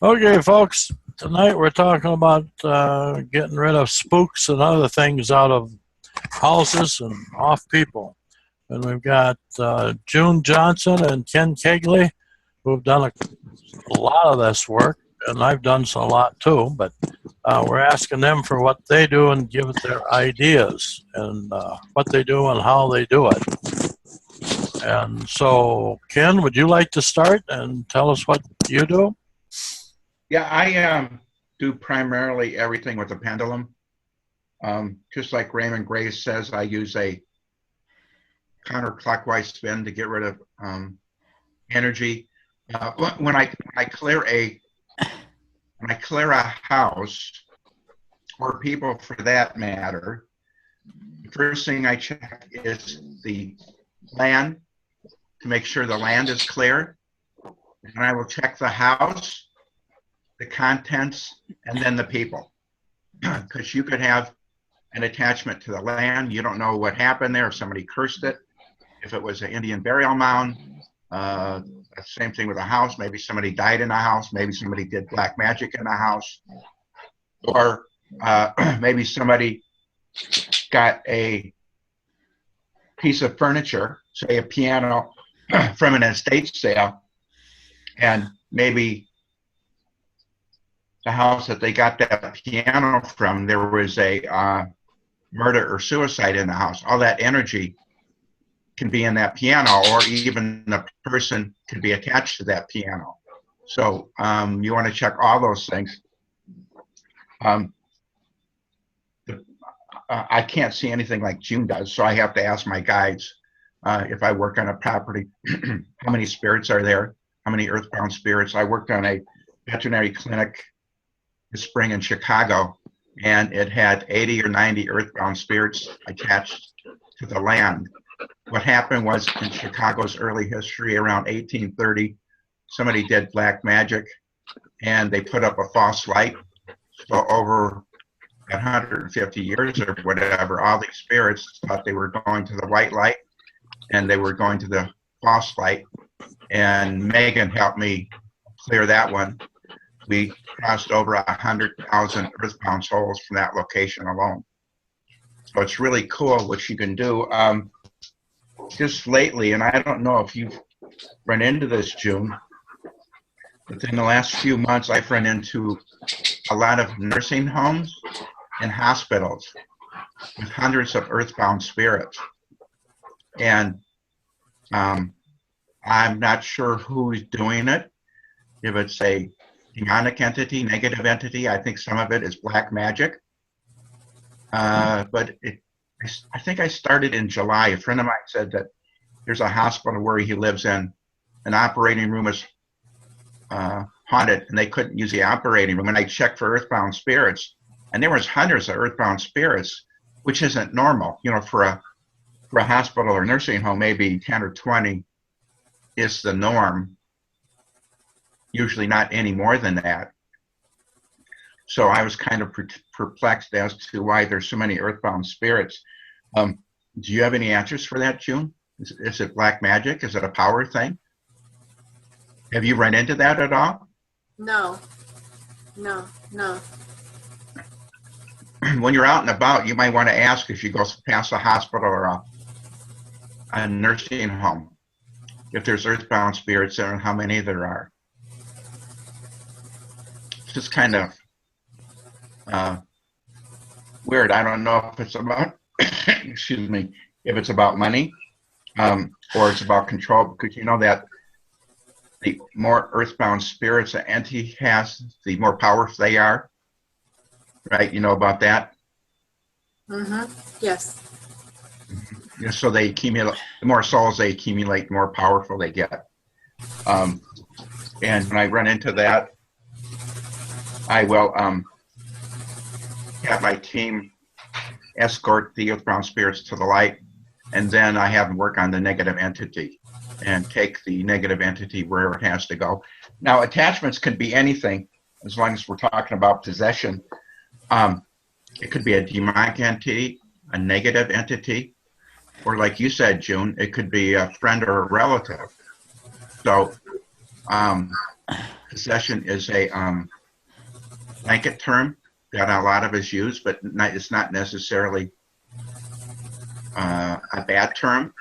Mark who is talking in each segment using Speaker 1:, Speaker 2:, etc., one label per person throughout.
Speaker 1: Okay, folks, tonight we're talking about getting rid of spooks and other things out of houses and off people. And we've got June Johnson and Ken Kegley, who've done a lot of this work, and I've done a lot too, but we're asking them for what they do and give it their ideas and what they do and how they do it. And so, Ken, would you like to start and tell us what you do?
Speaker 2: Yeah, I do primarily everything with a pendulum. Just like Raymond Gray says, I use a counterclockwise spin to get rid of energy. When I clear a house, or people for that matter, the first thing I check is the land to make sure the land is clear, and I will check the house, the contents, and then the people, because you could have an attachment to the land. You don't know what happened there, if somebody cursed it, if it was an Indian burial mound. Same thing with a house. Maybe somebody died in a house. Maybe somebody did black magic in a house. Or maybe somebody got a piece of furniture, say a piano, from an estate sale, and maybe the house that they got that piano from, there was a murder or suicide in the house. All that energy can be in that piano, or even the person could be attached to that piano. So you want to check all those things. I can't see anything like June does, so I have to ask my guides if I work on a property, how many spirits are there, how many earthbound spirits. I worked on a veterinary clinic this spring in Chicago, and it had 80 or 90 earthbound spirits attached to the land. What happened was, in Chicago's early history, around 1830, somebody did black magic, and they put up a false light. So over 150 years or whatever, all these spirits thought they were going to the white light, and they were going to the false light. And Megan helped me clear that one. We crossed over 100,000 earthbound souls from that location alone. So it's really cool what you can do. Just lately, and I don't know if you've run into this, June, but in the last few months, I've run into a lot of nursing homes and hospitals with hundreds of earthbound spirits. And I'm not sure who's doing it. If it's a demonic entity, negative entity, I think some of it is black magic. But I think I started in July. A friend of mine said that there's a hospital where he lives in, an operating room is haunted, and they couldn't use the operating room. And I checked for earthbound spirits, and there was hundreds of earthbound spirits, which isn't normal. You know, for a hospital or nursing home, maybe 10 or 20 is the norm. Usually not any more than that. So I was kind of perplexed as to why there's so many earthbound spirits. Do you have any answers for that, June? Is it black magic? Is it a power thing? Have you run into that at all?
Speaker 3: No.
Speaker 2: When you're out and about, you might want to ask if you go past a hospital or a nursing home, if there's earthbound spirits there and how many there are. It's just kind of weird. I don't know if it's about, excuse me, if it's about money or it's about control, because you know that the more earthbound spirits an entity has, the more powerful they are, right? You know about that?
Speaker 3: Yes.
Speaker 2: Yeah, so they accumulate, the more souls they accumulate, the more powerful they get. And when I run into that, I will have my team escort the earthbound spirits to the light, and then I have them work on the negative entity and take the negative entity wherever it has to go. Now, attachments can be anything, as long as we're talking about possession. It could be a demonic entity, a negative entity, or like you said, June, it could be a friend or a relative. So possession is a blanket term that a lot of us use, but it's not necessarily a bad term.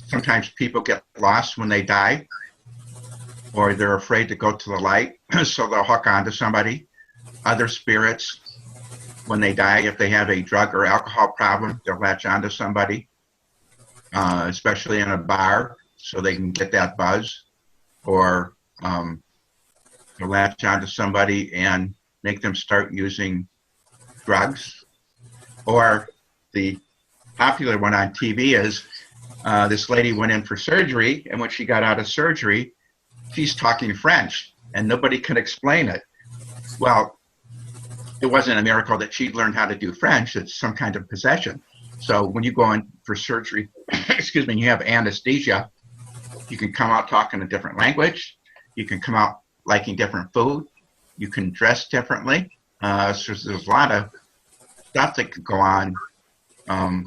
Speaker 2: Sometimes people get lost when they die, or they're afraid to go to the light, so they'll hook onto somebody. Other spirits, when they die, if they have a drug or alcohol problem, they'll latch onto somebody, especially in a bar, so they can get that buzz, or they'll latch onto somebody and make them start using drugs. Or the popular one on TV is this lady went in for surgery, and when she got out of surgery, she's talking French, and nobody can explain it. Well, it wasn't a miracle that she learned how to do French. It's some kind of possession. So when you go in for surgery, excuse me, you have anesthesia, you can come out talking a different language. You can come out liking different food. You can dress differently. So there's a lot of stuff that could go on when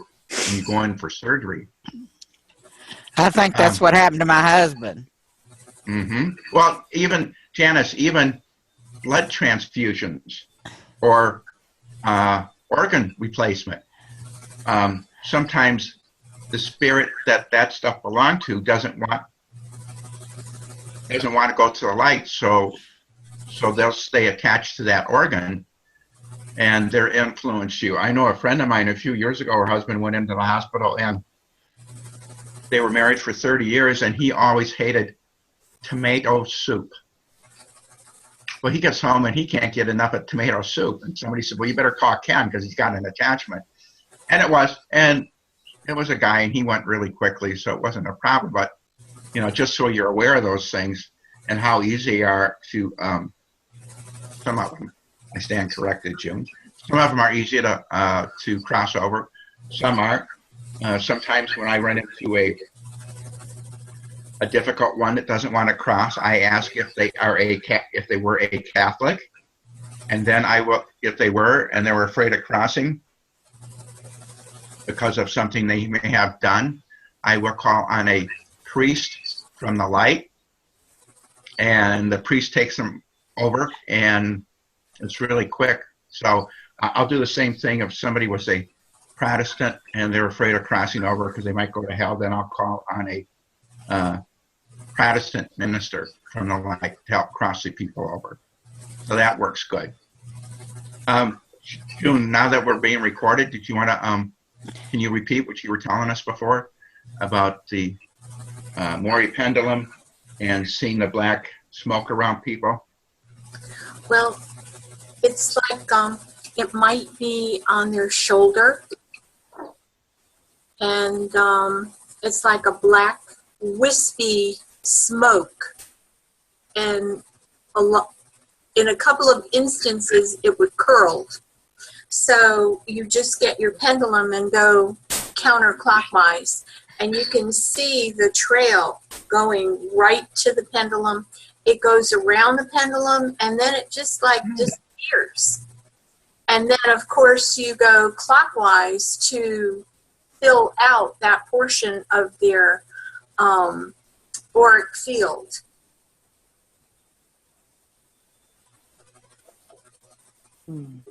Speaker 2: you go in for surgery.
Speaker 3: I think that's what happened to my husband.
Speaker 2: Mm-hmm. Well, even, Janice, even blood transfusions or organ replacement. Sometimes the spirit that stuff belonged to doesn't want to go to the light, so they'll stay attached to that organ, and they'll influence you. I know a friend of mine a few years ago, her husband went into the hospital, and they were married for 30 years, and he always hated tomato soup. Well, he gets home and he can't get enough of tomato soup. And somebody said, well, you better call Ken because he's got an attachment. And it was a guy, and he went really quickly, so it wasn't a problem. But, just so you're aware of those things and how easy they are to, some of them, I stand corrected, June. Some of them are easy to cross over. Some aren't. Sometimes when I run into a difficult one that doesn't want to cross, I ask if they were a Catholic, and then I will, if they were and they were afraid of crossing because of something they may have done, I will call on a priest from the light, and the priest takes them over, and it's really quick. So I'll do the same thing if somebody was a Protestant and they're afraid of crossing over because they might go to hell. Then I'll call on a Protestant minister from the light to help cross the people over. So that works good. June, now that we're being recorded, did you want to, can you repeat what you were telling us before about the Maury pendulum and seeing the black smoke around people?
Speaker 4: Well, it's like it might be on their shoulder, and it's like a black wispy smoke, and in a couple of instances it would curl. So you just get your pendulum and go counterclockwise, and you can see the trail going right to the pendulum. It goes around the pendulum, and then it just like disappears. And then, of course, you go clockwise to fill out that portion of their auric field.
Speaker 2: Do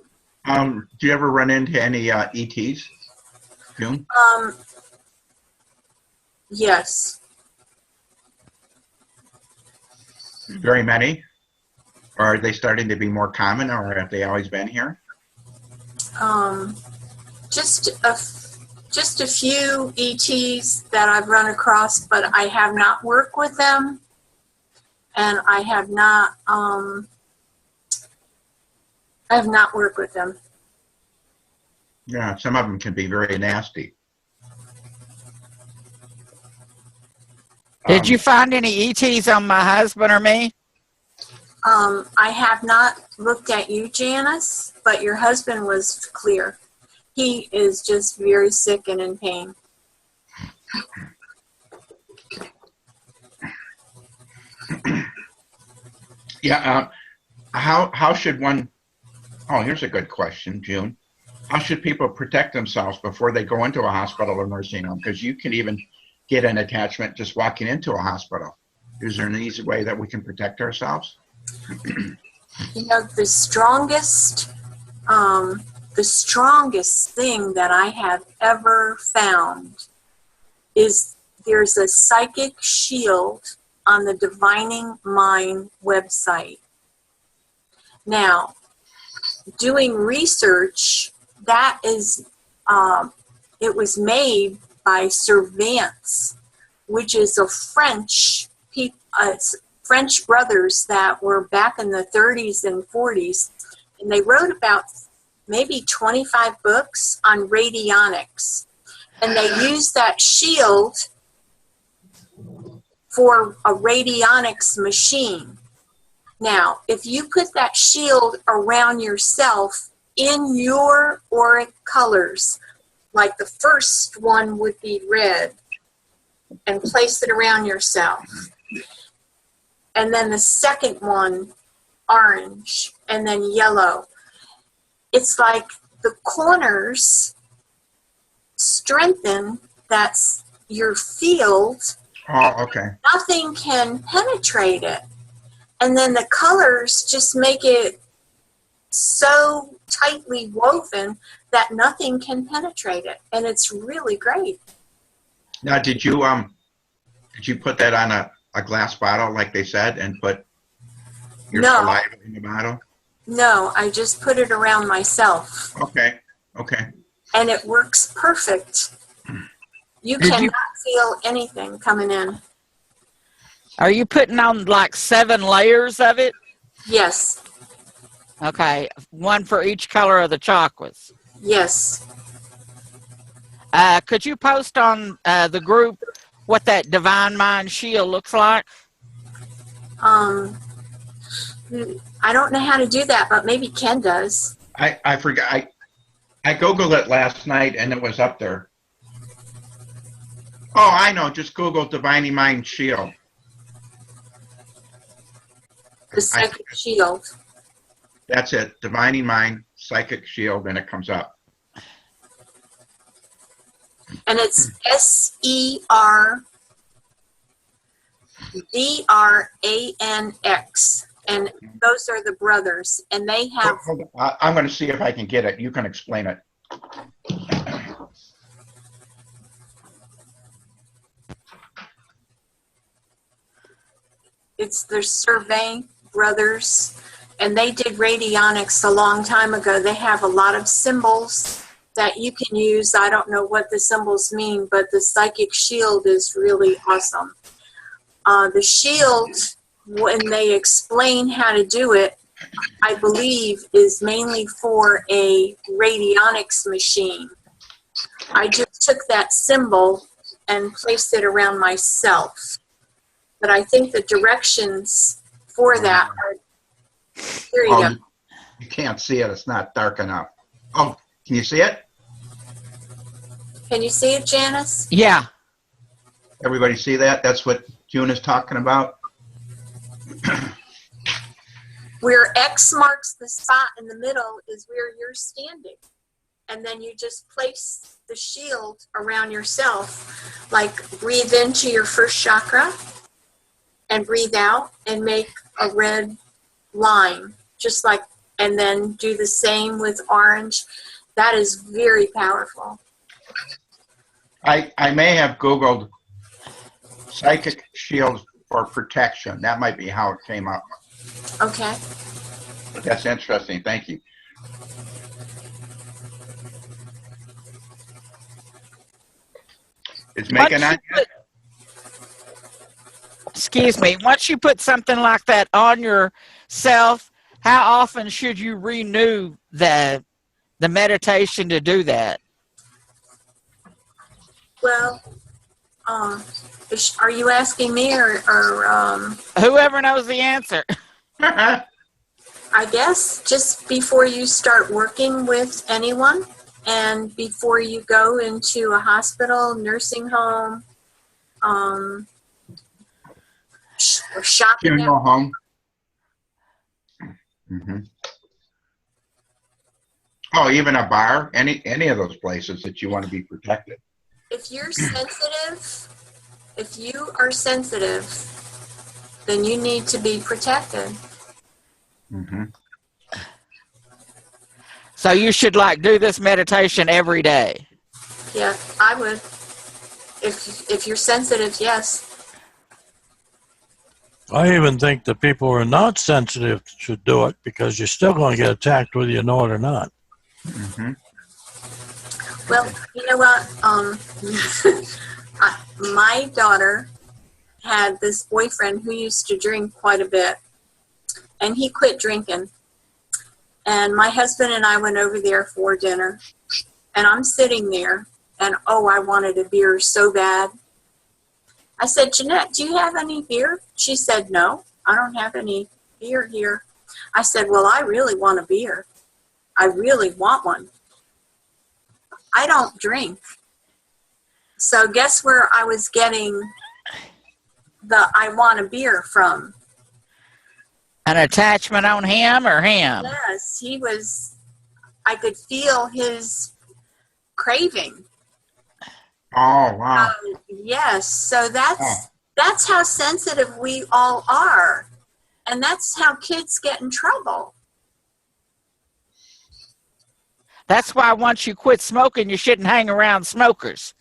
Speaker 2: you ever run into any ETs, June?
Speaker 4: Yes.
Speaker 2: Very many? Or are they starting to be more common, or have they always been here?
Speaker 4: Just a few ETs that I've run across, but I have not worked with them, and I have not worked with them.
Speaker 2: Yeah, some of them can be very nasty.
Speaker 3: Did you find any ETs on my husband or me?
Speaker 4: I have not looked at you, Janice, but your husband was clear. He is just very sick and in pain.
Speaker 2: Yeah. How should one? Oh, here's a good question, June. How should people protect themselves before they go into a hospital or nursing home? Because you can even get an attachment just walking into a hospital. Is there an easy way that we can protect ourselves?
Speaker 4: You know, the strongest thing that I have ever found is there's a psychic shield on the Divining Mind website. Now, doing research, that is, it was made by Servants, which is a French brothers that were back in the 30s and 40s, and they wrote about maybe 25 books on radionics, and they used that shield for a radionics machine. Now, if you put that shield around yourself in your auric colors, like the first one would be red, and place it around yourself, and then the second one orange, and then yellow. It's like the corners strengthen, that's your field.
Speaker 2: Oh, okay.
Speaker 4: Nothing can penetrate it. And then the colors just make it so tightly woven that nothing can penetrate it. And it's really great.
Speaker 2: Now, did you put that on a glass bottle like they said and put your saliva in the bottle?
Speaker 4: No, I just put it around myself.
Speaker 2: Okay. Okay.
Speaker 4: And it works perfect. You cannot feel anything coming in.
Speaker 3: Are you putting on like 7 layers of it?
Speaker 4: Yes.
Speaker 3: Okay, one for each color of the chakras.
Speaker 4: Yes.
Speaker 3: Could you post on the group what that Divine Mind shield looks like?
Speaker 4: I don't know how to do that, but maybe Ken does.
Speaker 2: I forgot. I Googled it last night and it was up there. Oh, I know. Just Google Divining Mind Shield.
Speaker 4: The psychic shield.
Speaker 2: That's it. Divining Mind Psychic Shield, and it comes up.
Speaker 4: And it's SERVRANX. And those are the brothers. And they have...
Speaker 2: Hold on. I'm going to see if I can get it. You can explain it.
Speaker 4: It's the Survey brothers, and they did radionics a long time ago. They have a lot of symbols that you can use. I don't know what the symbols mean, but the psychic shield is really awesome. The shield, when they explain how to do it, I believe is mainly for a radionics machine. I just took that symbol and placed it around myself. But I think the directions for that are, here you go.
Speaker 2: You can't see it. It's not dark enough. Oh, can you see it?
Speaker 4: Can you see it, Janice?
Speaker 3: Yeah.
Speaker 2: Everybody see that? That's what June is talking about.
Speaker 4: Where X marks the spot in the middle is where you're standing. And then you just place the shield around yourself, like breathe into your first chakra and breathe out and make a red line, just like, and then do the same with orange. That is very powerful.
Speaker 2: I may have Googled psychic shield for protection. That might be how it came up.
Speaker 4: Okay.
Speaker 2: But that's interesting. Thank you. It's making on yet?
Speaker 3: Excuse me. Once you put something like that on yourself, how often should you renew the meditation to do that?
Speaker 4: Well, are you asking me or
Speaker 3: Whoever knows the answer.
Speaker 4: I guess just before you start working with anyone and before you go into a hospital, nursing home, or shopping.
Speaker 2: Funeral home. Mm-hmm. Oh, even a bar, any of those places that you want to be protected.
Speaker 4: If you're sensitive, if you are sensitive, then you need to be protected.
Speaker 2: Mm-hmm.
Speaker 3: So you should like do this meditation every day.
Speaker 4: Yeah, I would. If you're sensitive, yes.
Speaker 1: I even think the people who are not sensitive should do it because you're still going to get attacked whether you know it or not.
Speaker 2: Mm-hmm.
Speaker 4: Well, you know what? My daughter had this boyfriend who used to drink quite a bit, and he quit drinking. And my husband and I went over there for dinner, and I'm sitting there, and oh, I wanted a beer so bad. I said, Jeanette, do you have any beer? She said, no, I don't have any beer here. I said, well, I really want a beer. I really want one. I don't drink. So guess where I was getting the I want a beer from?
Speaker 3: An attachment on him or him?
Speaker 4: Yes, he was, I could feel his craving.
Speaker 2: Oh, wow.
Speaker 4: Yes, so that's how sensitive we all are. And that's how kids get in trouble.
Speaker 3: That's why once you quit smoking, you shouldn't hang around smokers.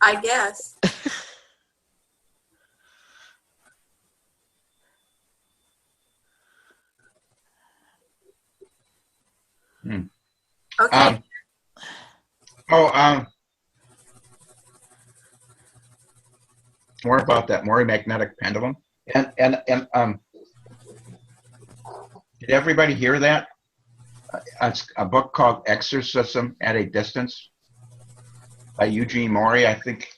Speaker 4: I guess. Okay.
Speaker 2: More about that Maury magnetic pendulum. And did everybody hear that? It's a book called Exorcism at a Distance by Eugene Maury. I think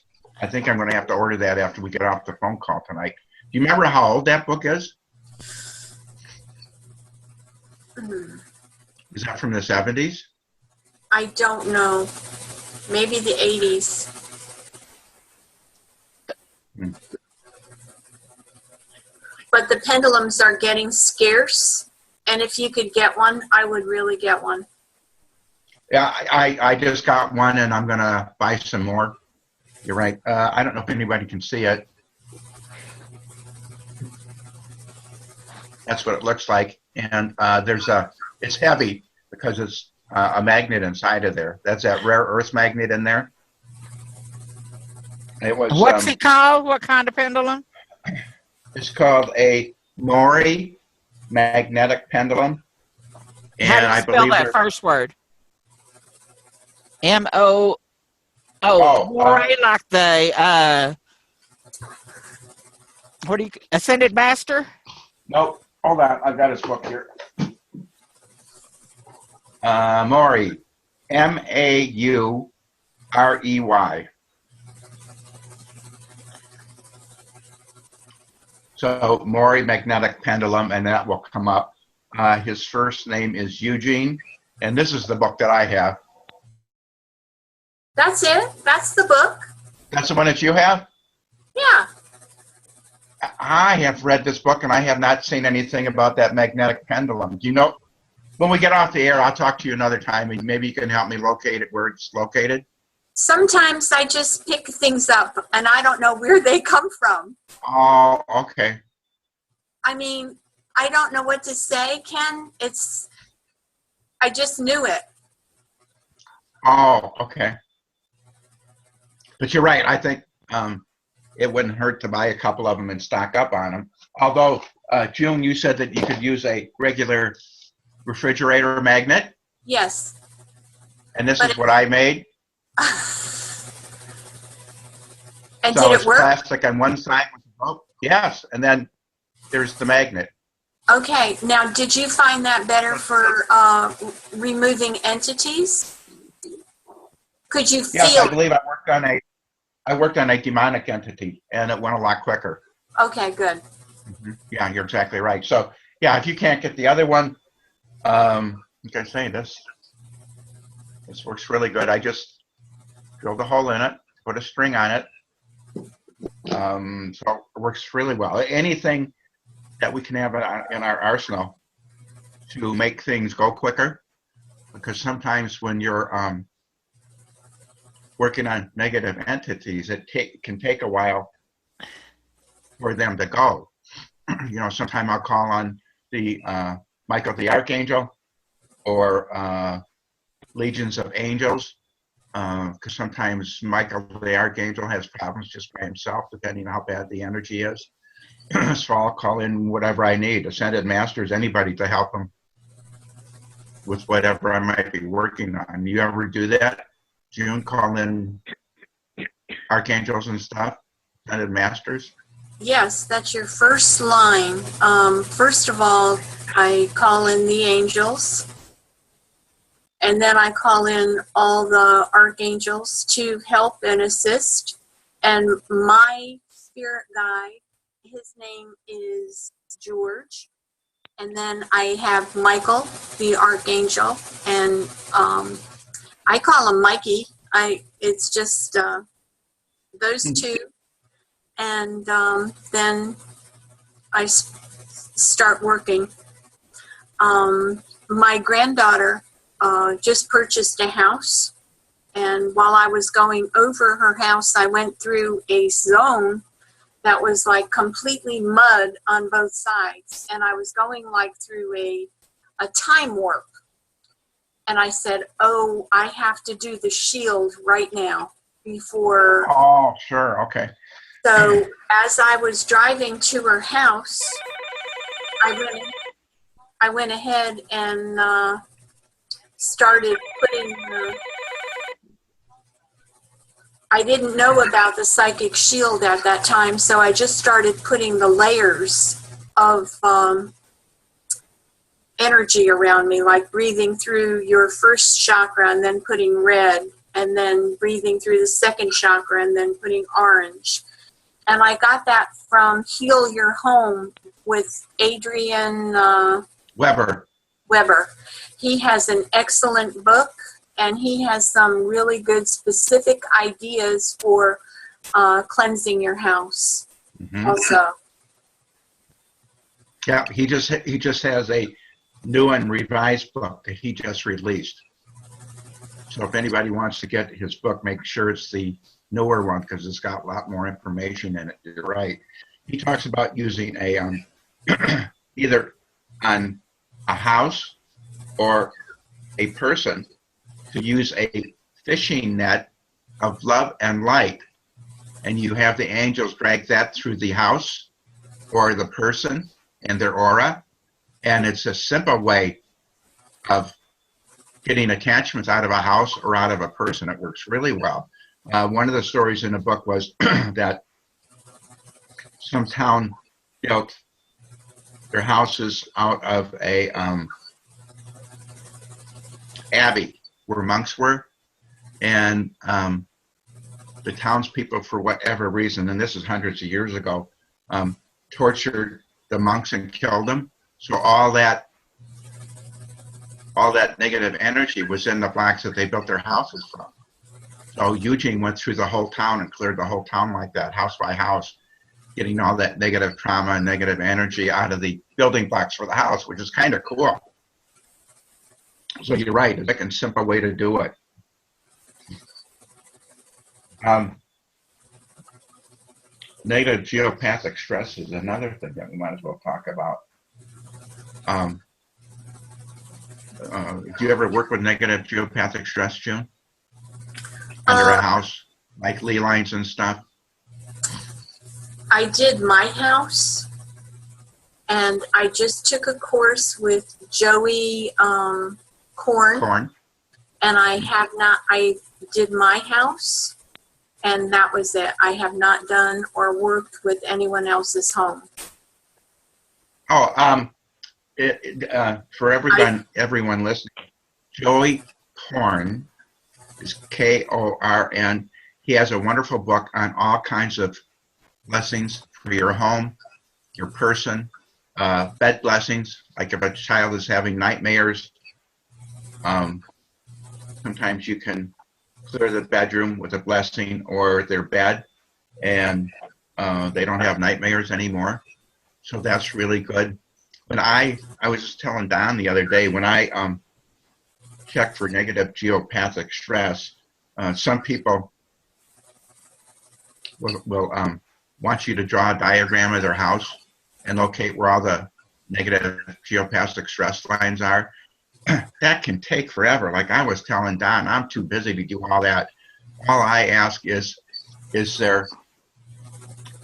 Speaker 2: I'm going to have to order that after we get off the phone call tonight. Do you remember how old that book is? Is that from the 70s?
Speaker 4: I don't know. Maybe the 80s. But the pendulums are getting scarce. And if you could get one, I would really get one.
Speaker 2: Yeah, I just got one, and I'm going to buy some more. You're right. I don't know if anybody can see it. That's what it looks like. And it's heavy because it's a magnet inside of there. That's that rare earth magnet in there. It was.
Speaker 3: What's it called? What kind of pendulum?
Speaker 2: It's called a Maury magnetic pendulum. And
Speaker 3: How do you
Speaker 2: I
Speaker 3: spell
Speaker 2: believe
Speaker 3: that first word? M-O. Maury, like the what do you Ascended Master?
Speaker 2: Nope. Hold on. I've got his book here. Maury. M-A-U-R-E-Y. So Maury magnetic pendulum, and that will come up. His first name is Eugene, and this is the book that I have.
Speaker 4: That's it? That's the book?
Speaker 2: That's the one that you have?
Speaker 4: Yeah.
Speaker 2: I have read this book, and I have not seen anything about that magnetic pendulum. Do you know? When we get off the air, I'll talk to you another time, and maybe you can help me locate it where it's located.
Speaker 4: Sometimes I just pick things up, and I don't know where they come from.
Speaker 2: Oh, okay.
Speaker 4: I mean, I don't know what to say, Ken. I just knew it.
Speaker 2: Oh, okay. But you're right. I think it wouldn't hurt to buy a couple of them and stock up on them. Although, June, you said that you could use a regular refrigerator magnet.
Speaker 4: Yes.
Speaker 2: And this is what I made.
Speaker 4: And
Speaker 2: So
Speaker 4: did
Speaker 2: it's
Speaker 4: it work?
Speaker 2: plastic on one side. Yes, and then there's the magnet.
Speaker 4: Okay. Now, did you find that better for removing entities? Could you
Speaker 2: Yes,
Speaker 4: feel?
Speaker 2: I believe I worked on a demonic entity, and it went a lot quicker.
Speaker 4: Okay, good.
Speaker 2: Mm-hmm. Yeah, you're exactly right. So, yeah, if you can't get the other one, like I say, this works really good. I just drilled a hole in it, put a string on it. So it works really well. Anything that we can have in our arsenal to make things go quicker, because sometimes when you're working on negative entities, it can take a while for them to go. Sometime I'll call on the Michael the Archangel or legions of angels, because sometimes Michael the Archangel has problems just by himself, depending on how bad the energy is. So I'll call in whatever I need, ascended masters, anybody to help them with whatever I might be working on. You ever do that, June? Call in archangels and stuff, ascended masters?
Speaker 4: Yes, that's your first line. First of all, I call in the angels, and then I call in all the archangels to help and assist. And my spirit guide, his name is George. And then I have Michael, the archangel, and I call him Mikey. It's just those two. And then I start working. My granddaughter just purchased a house, and while I was going over her house, I went through a zone that was like completely mud on both sides, and I was going like through a time warp. And I said, oh, I have to do the shield right now before.
Speaker 2: Oh, sure, okay.
Speaker 4: So as I was driving to her house, I went ahead and started putting. I didn't know about the psychic shield at that time, so I just started putting the layers of energy around me, like breathing through your first chakra and then putting red, and then breathing through the second chakra and then putting orange. And I got that from Heal Your Home with Adrian
Speaker 2: Weber.
Speaker 4: He has an excellent book, and he has some really good specific ideas for cleansing your house.
Speaker 2: Mm-hmm.
Speaker 4: Also.
Speaker 2: Yeah, he just has a new and revised book that he just released. So if anybody wants to get his book, make sure it's the newer one, because it's got a lot more information in it. You're right. He talks about using a either on a house or a person to use a fishing net of love and light, and you have the angels drag that through the house or the person and their aura, and it's a simple way of getting attachments out of a house or out of a person. It works really well. One of the stories in the book was that some town built their houses out of a abbey where monks were, and the townspeople, for whatever reason, and this is hundreds of years ago, tortured the monks and killed them. So all that negative energy was in the blocks that they built their houses from. So Eugene went through the whole town and cleared the whole town like that, house by house, getting all that negative trauma and negative energy out of the building blocks for the house, which is kind of cool. So you're right, it's like a simple way to do it. Negative geopathic stress is another thing that we might as well talk about. Do you ever work with negative geopathic stress, June? Under a house, like ley lines and stuff?
Speaker 4: I did my house, and I just took a course with Joey Korn, and I did my house, and that was it. I have not done or worked with anyone else's home.
Speaker 2: Oh, for everyone listening, Joey Korn is Korn. He has a wonderful book on all kinds of blessings for your home, your person, bed blessings, like if a child is having nightmares. Sometimes you can clear the bedroom with a blessing or their bed, and they don't have nightmares anymore. So that's really good. When I was just telling Don the other day, when I check for negative geopathic stress, some people will wants you to draw a diagram of their house and locate where all the negative geopathic stress lines are, that can take forever. Like I was telling Don, I'm too busy to do all that. All I ask is there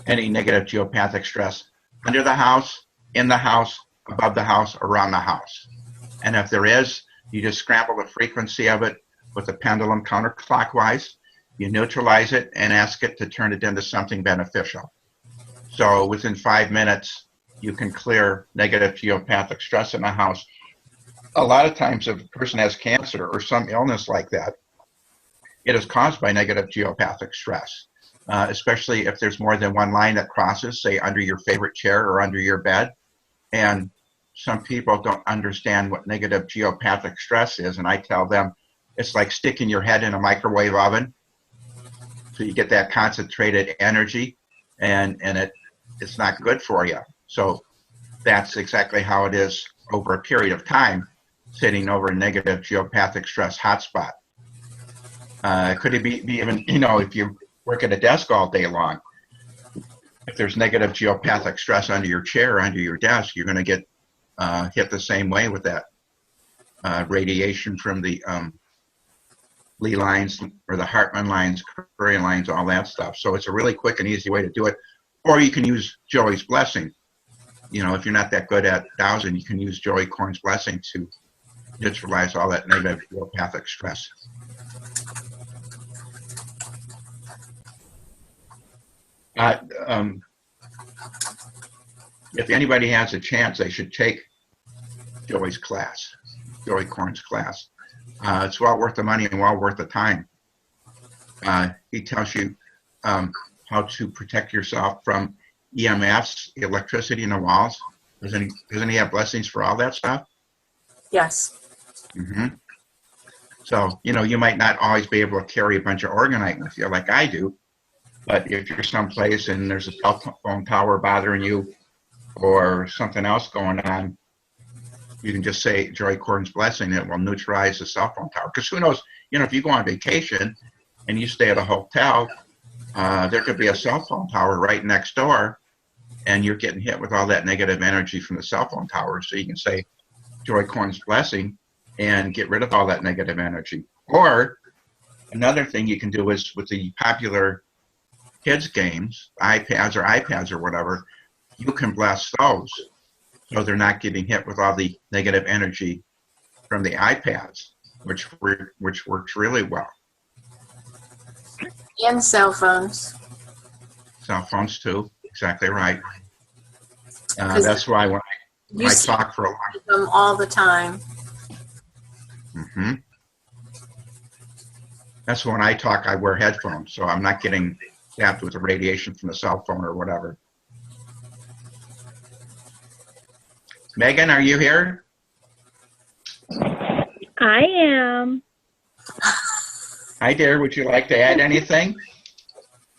Speaker 2: any negative geopathic stress under the house, in the house, above the house, around the house? And if there is, you just scramble the frequency of it with the pendulum counterclockwise. You neutralize it and ask it to turn it into something beneficial. So within 5 minutes, you can clear negative geopathic stress in a house. A lot of times if a person has cancer or some illness like that, it is caused by negative geopathic stress, especially if there's more than one line that crosses, say under your favorite chair or under your bed. And some people don't understand what negative geopathic stress is, and I tell them it's like sticking your head in a microwave oven. So you get that concentrated energy, and it's not good for you. So that's exactly how it is over a period of time, sitting over a negative geopathic stress hotspot. Could it be even, if you work at a desk all day long, if there's negative geopathic stress under your chair, under your desk, you're going to get hit the same way with that radiation from the Lee lines or the Hartman lines, Curry lines, all that stuff. So it's a really quick and easy way to do it. Or you can use Joey's blessing. If you're not that good at dowsing, you can use Joey Korn's blessing to neutralize all that negative geopathic stress. If anybody has a chance, they should take Joey's class, Joey Korn's class. It's well worth the money and well worth the time. He tells you how to protect yourself from EMFs, electricity in the walls. Doesn't he have blessings for all that stuff?
Speaker 4: Yes.
Speaker 2: Mm-hmm. So, you might not always be able to carry a bunch of organite with you like I do, but if you're someplace and there's a cell phone tower bothering you or something else going on, you can just say Joey Korn's blessing. It will neutralize the cell phone tower. Because who knows, if you go on vacation and you stay at a hotel, there could be a cell phone tower right next door, and you're getting hit with all that negative energy from the cell phone tower. So you can say Joey Korn's blessing and get rid of all that negative energy. Or another thing you can do is with the popular kids games, iPads or whatever, you can bless those so they're not getting hit with all the negative energy from the iPads, which works really well.
Speaker 4: And cell phones.
Speaker 2: Cell phones too, exactly right. That's why when I talk for a long time.
Speaker 4: Them all the time.
Speaker 2: Mm-hmm. That's when I talk, I wear headphones, so I'm not getting zapped with the radiation from the cell phone or whatever. Megan, are you here?
Speaker 5: I am.
Speaker 2: Hi, dear. Would you like to add anything?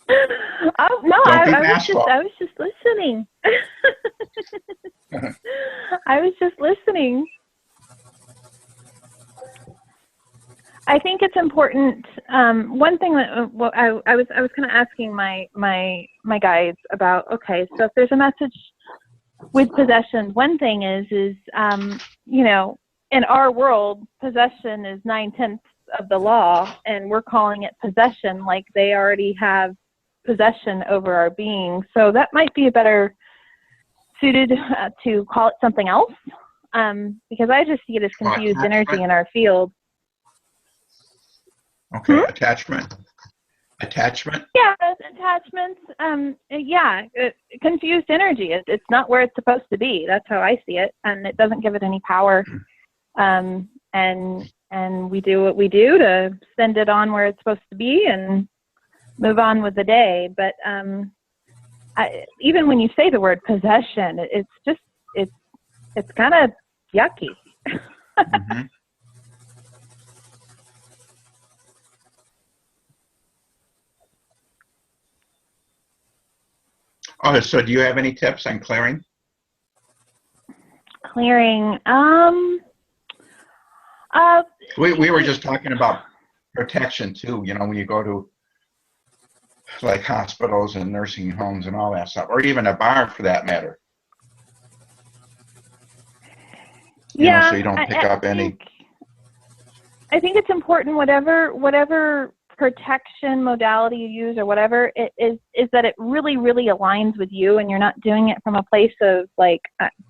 Speaker 5: Oh no, I was just listening. I was just listening. I think it's important. One thing that I was kind of asking my guides about. Okay, so if there's a message with possession, one thing is in our world, possession is 9/10 of the law, and we're calling it possession, like they already have possession over our being. So that might be a better suited to call it something else, because I just see it as confused energy in our field.
Speaker 2: Okay, attachment.
Speaker 5: Yeah, attachments. Confused energy. It's not where it's supposed to be. That's how I see it, and it doesn't give it any power. And we do what we do to send it on where it's supposed to be and move on with the day. But even when you say the word possession, it's kind of yucky.
Speaker 2: Mm-hmm. Oh, so do you have any tips on clearing?
Speaker 5: Clearing.
Speaker 2: We were just talking about protection too. When you go to like hospitals and nursing homes and all that stuff, or even a bar for that matter.
Speaker 5: Yeah,
Speaker 2: So you don't pick up any.
Speaker 5: I think it's important, whatever protection modality you use or whatever it is that it really, really aligns with you, and you're not doing it from a place of like,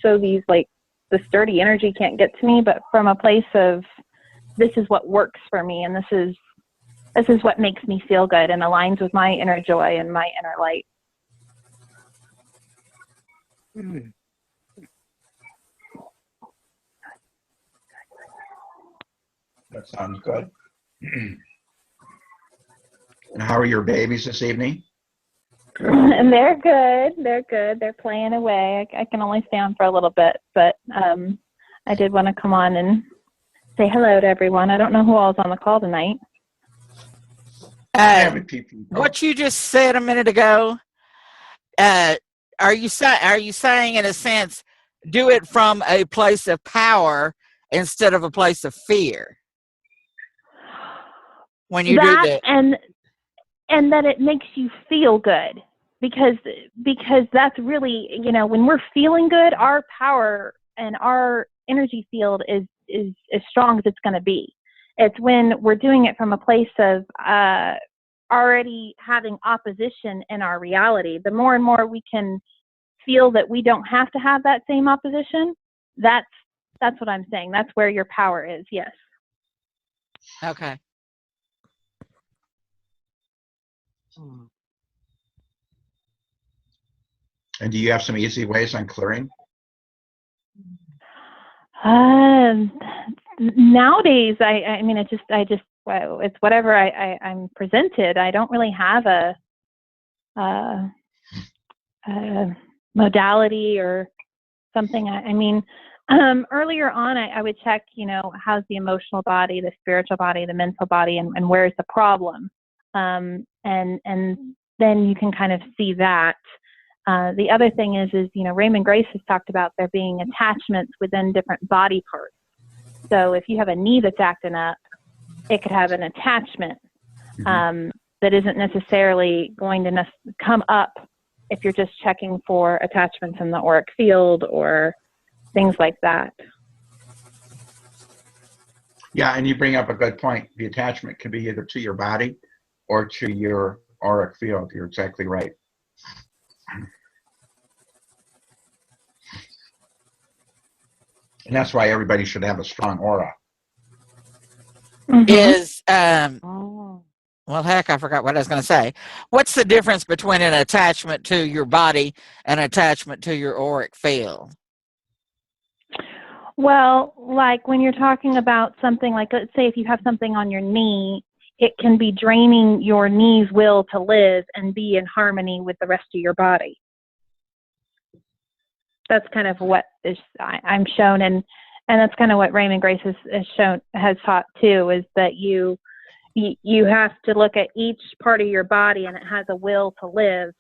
Speaker 5: so these like the sturdy energy can't get to me, but from a place of this is what works for me, and this is what makes me feel good and aligns with my inner joy and my inner light.
Speaker 2: That sounds good. And how are your babies this evening?
Speaker 5: And they're good. They're playing away. I can only stay on for a little bit, but I did want to come on and say hello to everyone. I don't know who all is on the call tonight.
Speaker 3: What you just said a minute ago, are you saying in a sense, do it from a place of power instead of a place of fear? When you do that,
Speaker 5: and that it makes you feel good, because that's really, when we're feeling good, our power and our energy field is as strong as it's going to be. It's when we're doing it from a place of already having opposition in our reality. The more and more we can feel that we don't have to have that same opposition, that's what I'm saying. That's where your power is. Yes.
Speaker 3: okay.
Speaker 2: And do you have some easy ways on clearing?
Speaker 5: Nowadays, I mean, it's whatever I'm presented. I don't really have a modality or something. I mean, earlier on, I would check, how's the emotional body, the spiritual body, the mental body, and where's the problem? And then you can kind of see that. The other thing is, Raymond Grace has talked about there being attachments within different body parts. So if you have a knee that's acting up, it could have an attachment that isn't necessarily going to come up if you're just checking for attachments in the auric field or things like that.
Speaker 2: Yeah, and you bring up a good point. The attachment can be either to your body or to your auric field. You're exactly right. And that's why everybody should have a strong aura.
Speaker 3: Is well, heck, I forgot what I was going to say. What's the difference between an attachment to your body and an attachment to your auric field?
Speaker 5: Well, like when you're talking about something like, let's say if you have something on your knee, it can be draining your knee's will to live and be in harmony with the rest of your body. That's kind of what I'm shown, and that's kind of what Raymond Grace has taught too, is that you have to look at each part of your body and it has a will to live.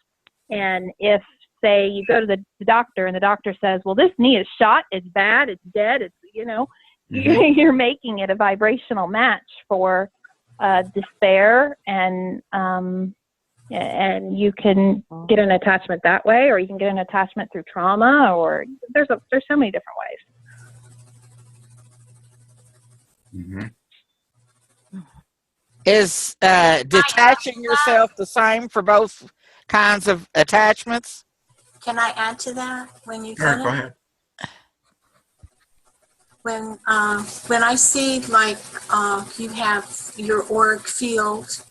Speaker 5: And if, say, you go to the doctor and the doctor says, well, this knee is shot, it's bad, it's dead, it's, you're making it a vibrational match for despair, and you can get an attachment that way, or you can get an attachment through trauma, or there's so many different ways.
Speaker 3: Is detaching yourself the same for both kinds of attachments?
Speaker 4: Can I add to that when you
Speaker 2: Sure,
Speaker 4: finish?
Speaker 2: go ahead.
Speaker 4: When I see like you have your auric field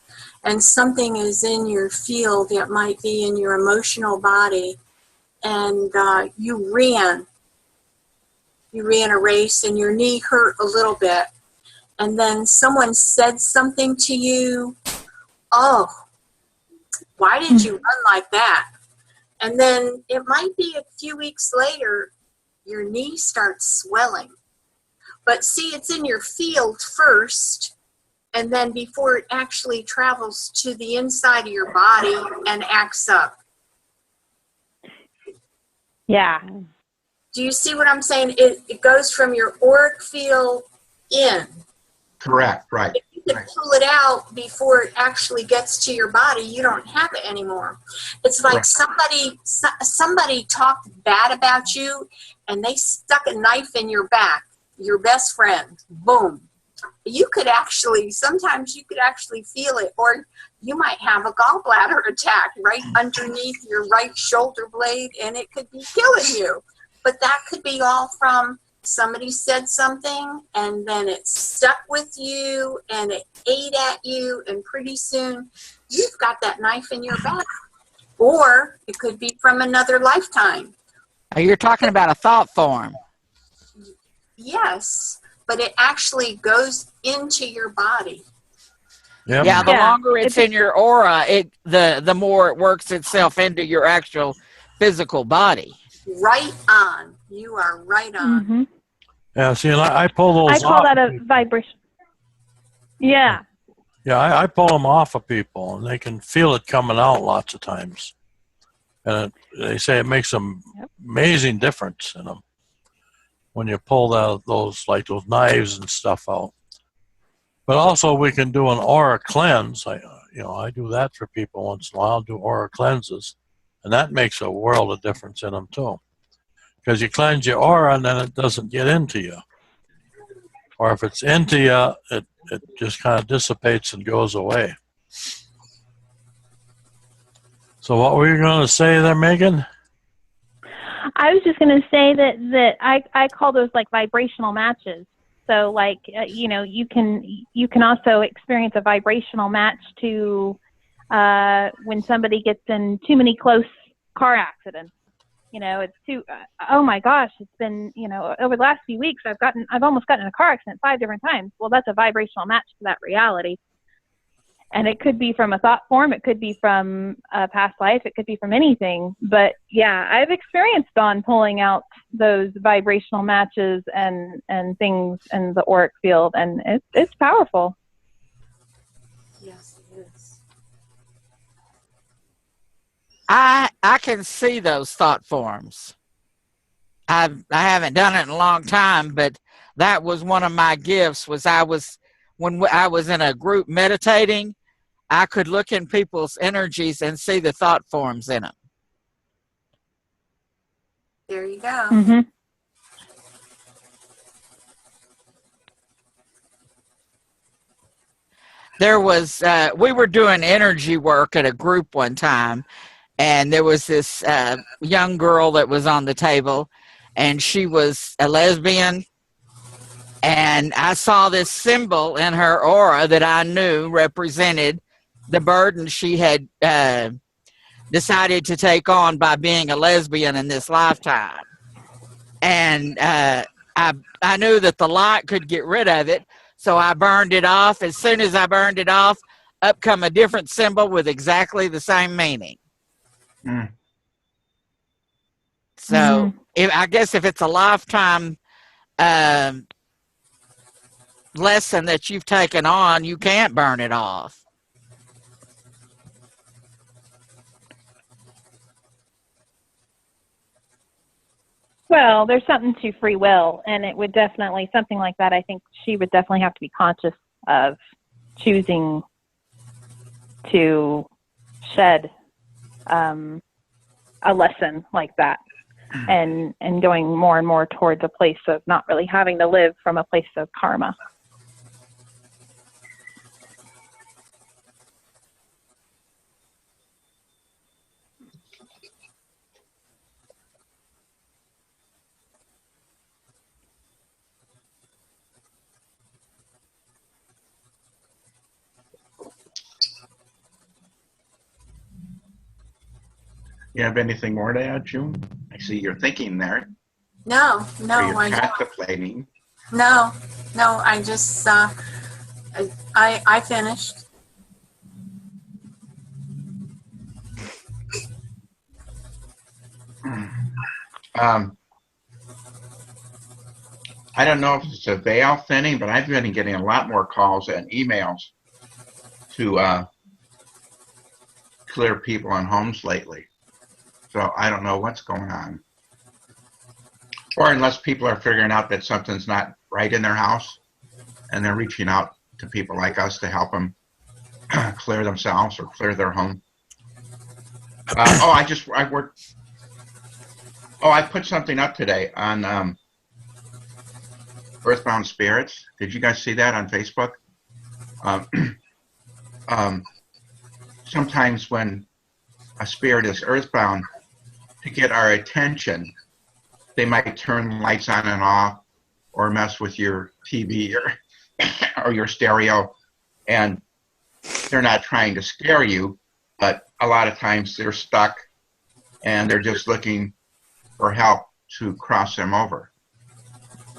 Speaker 4: and something is in your field that might be in your emotional body, and you ran a race and your knee hurt a little bit, and then someone said something to you, oh, why did you run like that? And then it might be a few weeks later, your knee starts swelling. But see, it's in your field first, and then before it actually travels to the inside of your body and acts up.
Speaker 5: Yeah.
Speaker 4: Do you see what I'm saying? It goes from your auric field in.
Speaker 2: Correct, right.
Speaker 4: could pull it out before it actually gets to your body. You don't have it anymore. It's like somebody talked bad about you and they stuck a knife in your back, your best friend. Boom. Sometimes you could actually feel it, or you might have a gallbladder attack right underneath your right shoulder blade, and it could be killing you. But that could be all from somebody said something, and then it stuck with you, and it ate at you, and pretty soon you've got that knife in your back. Or it could be from another lifetime.
Speaker 3: You're talking about a thought form.
Speaker 4: Yes, but it actually goes into your body.
Speaker 1: Yep.
Speaker 3: Yeah, the longer it's in your aura, the more it works itself into your actual physical body.
Speaker 4: Right on. You are right on.
Speaker 5: Mm-hmm.
Speaker 1: Yeah, see, and I pull those
Speaker 5: I call
Speaker 1: off
Speaker 5: that
Speaker 1: of
Speaker 5: a
Speaker 1: people.
Speaker 5: vibration. Yeah.
Speaker 1: Yeah, I pull them off of people, and they can feel it coming out lots of times. And they say it makes an amazing difference in them when you pull those knives and stuff out. But also, we can do an aura cleanse. I do that for people once in a while. I'll do aura cleanses, and that makes a world of difference in them too. Because you cleanse your aura, and then it doesn't get into you. Or if it's into you, it just kind of dissipates and goes away. So what were you going to say there, Megan?
Speaker 5: I was just going to say that I call those like vibrational matches. So like, you can also experience a vibrational match to when somebody gets in too many close car accidents. It's too, oh my gosh, it's been, over the last few weeks, I've almost gotten in a car accident 5 different times. Well, that's a vibrational match to that reality. And it could be from a thought form. It could be from a past life. It could be from anything. But yeah, I've experienced Don pulling out those vibrational matches and things in the auric field, and it's powerful.
Speaker 4: Yes, it is.
Speaker 3: I can see those thought forms. I haven't done it in a long time, but that was one of my gifts. When I was in a group meditating, I could look in people's energies and see the thought forms in them.
Speaker 4: There you go.
Speaker 5: Mm-hmm.
Speaker 3: There was, we were doing energy work at a group one time, and there was this young girl that was on the table, and she was a lesbian. And I saw this symbol in her aura that I knew represented the burden she had decided to take on by being a lesbian in this lifetime. And I knew that the light could get rid of it, so I burned it off. As soon as I burned it off, up come a different symbol with exactly the same meaning.
Speaker 2: Mm.
Speaker 3: So I guess if it's a lifetime lesson that you've taken on, you can't burn it off.
Speaker 5: Well, there's something to free will, and it would definitely, something like that, I think she would definitely have to be conscious of choosing to shed a lesson like that, and going more and more towards a place of not really having to live from a place of karma.
Speaker 2: You have anything more to add, June? I see you're thinking there.
Speaker 4: No,
Speaker 2: Or you're
Speaker 4: I don't.
Speaker 2: contemplating.
Speaker 4: No, I just, I finished.
Speaker 2: I don't know if it's a veil thinning, but I've been getting a lot more calls and emails to clear people on homes lately. So I don't know what's going on. Or unless people are figuring out that something's not right in their house and they're reaching out to people like us to help them clear themselves or clear their home. I put something up today on earthbound spirits. Did you guys see that on Facebook? Sometimes when a spirit is earthbound, to get our attention, they might turn lights on and off or mess with your TV or your stereo. And they're not trying to scare you, but a lot of times they're stuck and they're just looking for help to cross them over.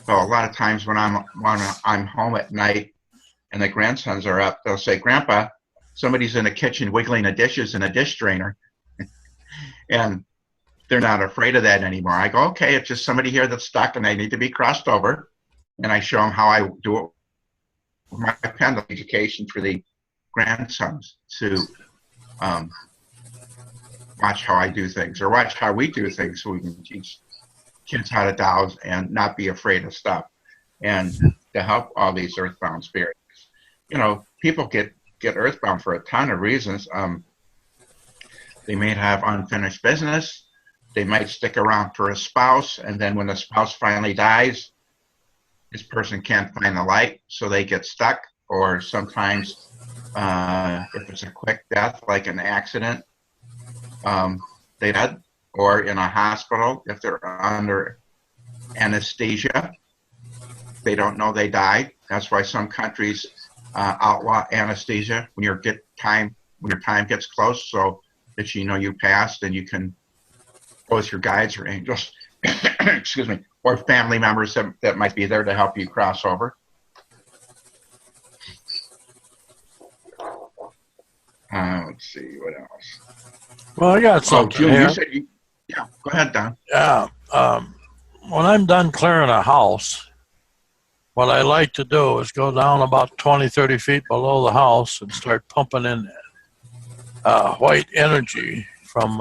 Speaker 2: So a lot of times when I'm home at night and the grandsons are up, they'll say, "Grandpa, somebody's in the kitchen wiggling the dishes in a dish drainer." And they're not afraid of that anymore. I go, "Okay, it's just somebody here that's stuck and they need to be crossed over." And I show them how I do it with my pen education for the grandsons to watch how I do things or watch how we do things so we can teach kids how to dowse and not be afraid of stuff, and to help all these earthbound spirits. You know, people get earthbound for a ton of reasons. They may have unfinished business. They might stick around for a spouse, and then when the spouse finally dies, this person can't find the light, so they get stuck. Or sometimes, if it's a quick death, like an accident, they died. Or in a hospital, if they're under anesthesia, they don't know they died. That's why some countries outlaw anesthesia when your time gets close, so that you know you passed and you can go with your guides or angels, excuse me, or family members that might be there to help you cross over. Let's see, what else?
Speaker 1: Well, I got something
Speaker 2: June,
Speaker 1: here.
Speaker 2: you said yeah, go ahead, Don.
Speaker 1: Yeah. When I'm done clearing a house, what I like to do is go down about 20, 30 feet below the house and start pumping in white energy from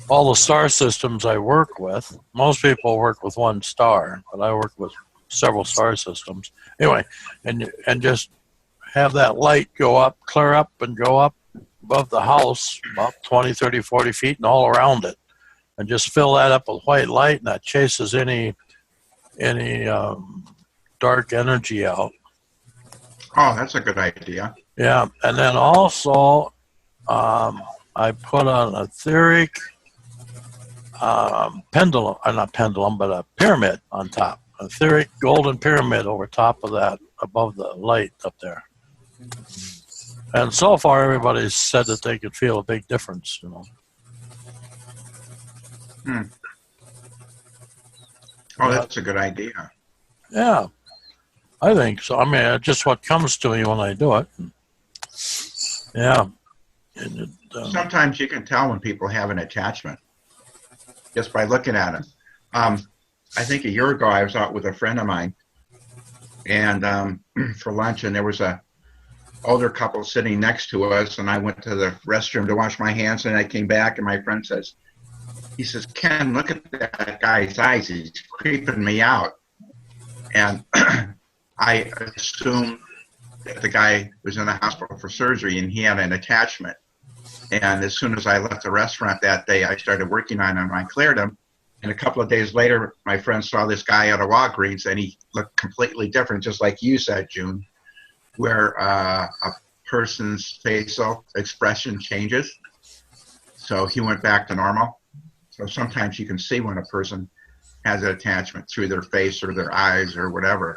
Speaker 1: all the star systems I work with. Most people work with one star, but I work with several star systems. Anyway, and just have that light go up, clear up, and go up above the house about 20, 30, 40 feet and all around it. And just fill that up with white light, and that chases any dark energy out.
Speaker 2: Oh, that's a good idea.
Speaker 1: Yeah, and then also I put an etheric pendulum, not pendulum, but a pyramid on top. Etheric golden pyramid over top of that, above the light up there. And so far, everybody's said that they could feel a big difference, you know.
Speaker 2: Oh, that's a good idea.
Speaker 1: Yeah, I think so. I mean, it's just what comes to me when I do it. Yeah.
Speaker 2: Sometimes you can tell when people have an attachment just by looking at them. I think a year ago I was out with a friend of mine, and for lunch, and there was a older couple sitting next to us, and I went to the restroom to wash my hands, and I came back, and my friend says, "Ken, look at that guy's eyes. He's creeping me out." And I assumed that the guy was in the hospital for surgery and he had an attachment. And as soon as I left the restaurant that day, I started working on him. I cleared him. And a couple of days later, my friend saw this guy at a Walgreens, and he looked completely different, just like you said, June, where a person's facial expression changes. So he went back to normal. So sometimes you can see when a person has an attachment through their face or their eyes or whatever.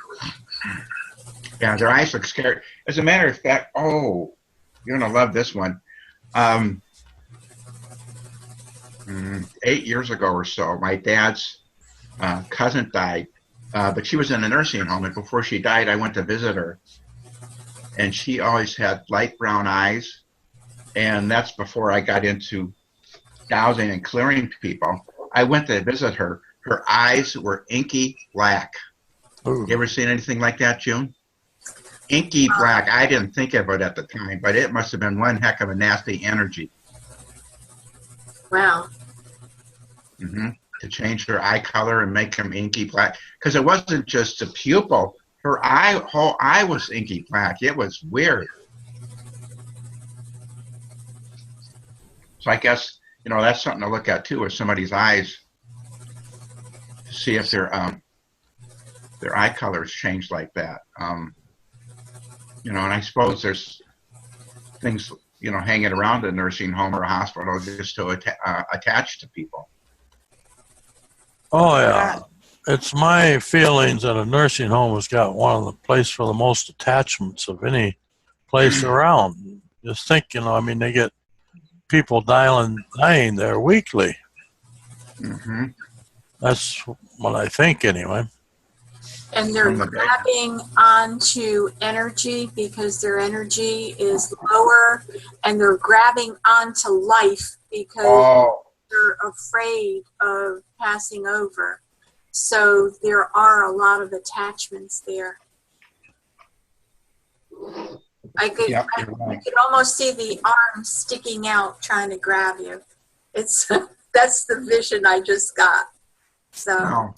Speaker 2: Yeah, their eyes look scary. As a matter of fact, oh, you're going to love this one. 8 years ago or so, my dad's cousin died, but she was in a nursing home, and before she died, I went to visit her. And she always had light brown eyes, and that's before I got into dowsing and clearing people. I went to visit her. Her eyes were inky black.
Speaker 1: Ooh.
Speaker 2: You ever seen anything like that, June? Inky black. I didn't think of it at the time, but it must have been one heck of a nasty energy.
Speaker 4: Wow.
Speaker 2: To change her eye color and make them inky black. Because it wasn't just the pupil her whole eye was inky black. It was weird. So I guess, that's something to look at too, is somebody's eyes, to see if their eye colors change like that. And I suppose there's things, hanging around a nursing home or a hospital just to attach to people.
Speaker 1: Oh, yeah. It's my feelings that a nursing home has got one of the place for the most attachments of any place around. Just think, they get people dying there weekly.
Speaker 2: Mm-hmm.
Speaker 1: That's what I think, anyway.
Speaker 4: And they're grabbing onto energy because their energy is lower, and they're grabbing onto life because they're afraid of passing over. So there are a lot of attachments there. I could almost see the arm sticking out trying to grab you. That's the vision I just got. So.
Speaker 2: Oh.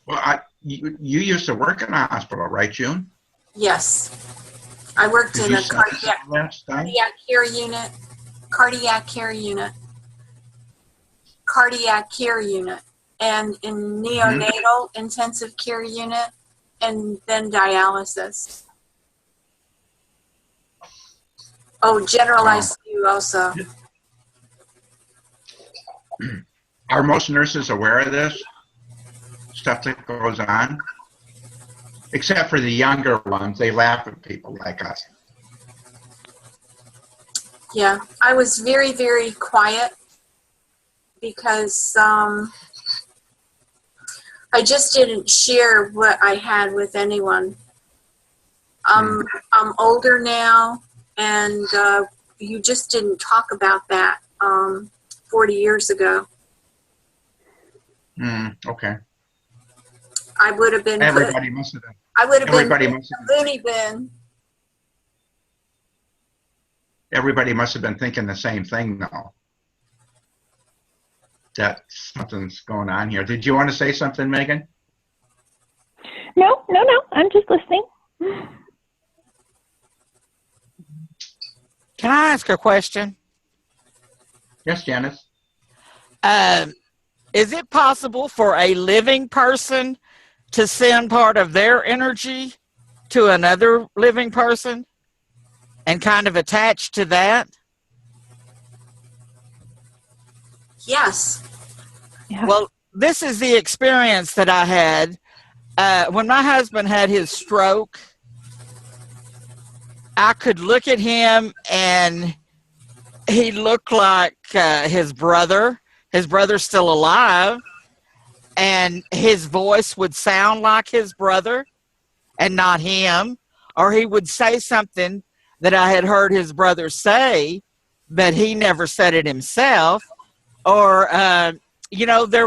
Speaker 2: Well, you used to work in a hospital, right, June?
Speaker 4: Yes. I worked in a cardiac care unit, and in neonatal intensive care unit, and then dialysis. Oh, general ICU also.
Speaker 2: Are most nurses aware of this stuff that goes on? Except for the younger ones, they laugh at people like us.
Speaker 4: Yeah, I was very, very quiet because I just didn't share what I had with anyone. I'm older now, and you just didn't talk about that 40 years ago.
Speaker 2: Okay.
Speaker 4: I would have been.
Speaker 2: Everybody must have been.
Speaker 4: I would have been
Speaker 2: Everybody
Speaker 4: in
Speaker 2: must have
Speaker 4: the loony bin.
Speaker 2: Everybody must have been thinking the same thing, though. That something's going on here. Did you want to say something, Megan?
Speaker 5: No. I'm just listening.
Speaker 3: Can I ask a question?
Speaker 2: Yes, Janice.
Speaker 3: Is it possible for a living person to send part of their energy to another living person and kind of attach to that?
Speaker 4: Yes.
Speaker 5: Yeah.
Speaker 3: Well, this is the experience that I had when my husband had his stroke. I could look at him and he looked like his brother. His brother's still alive, and his voice would sound like his brother and not him, or he would say something that I had heard his brother say, but he never said it himself. Or, there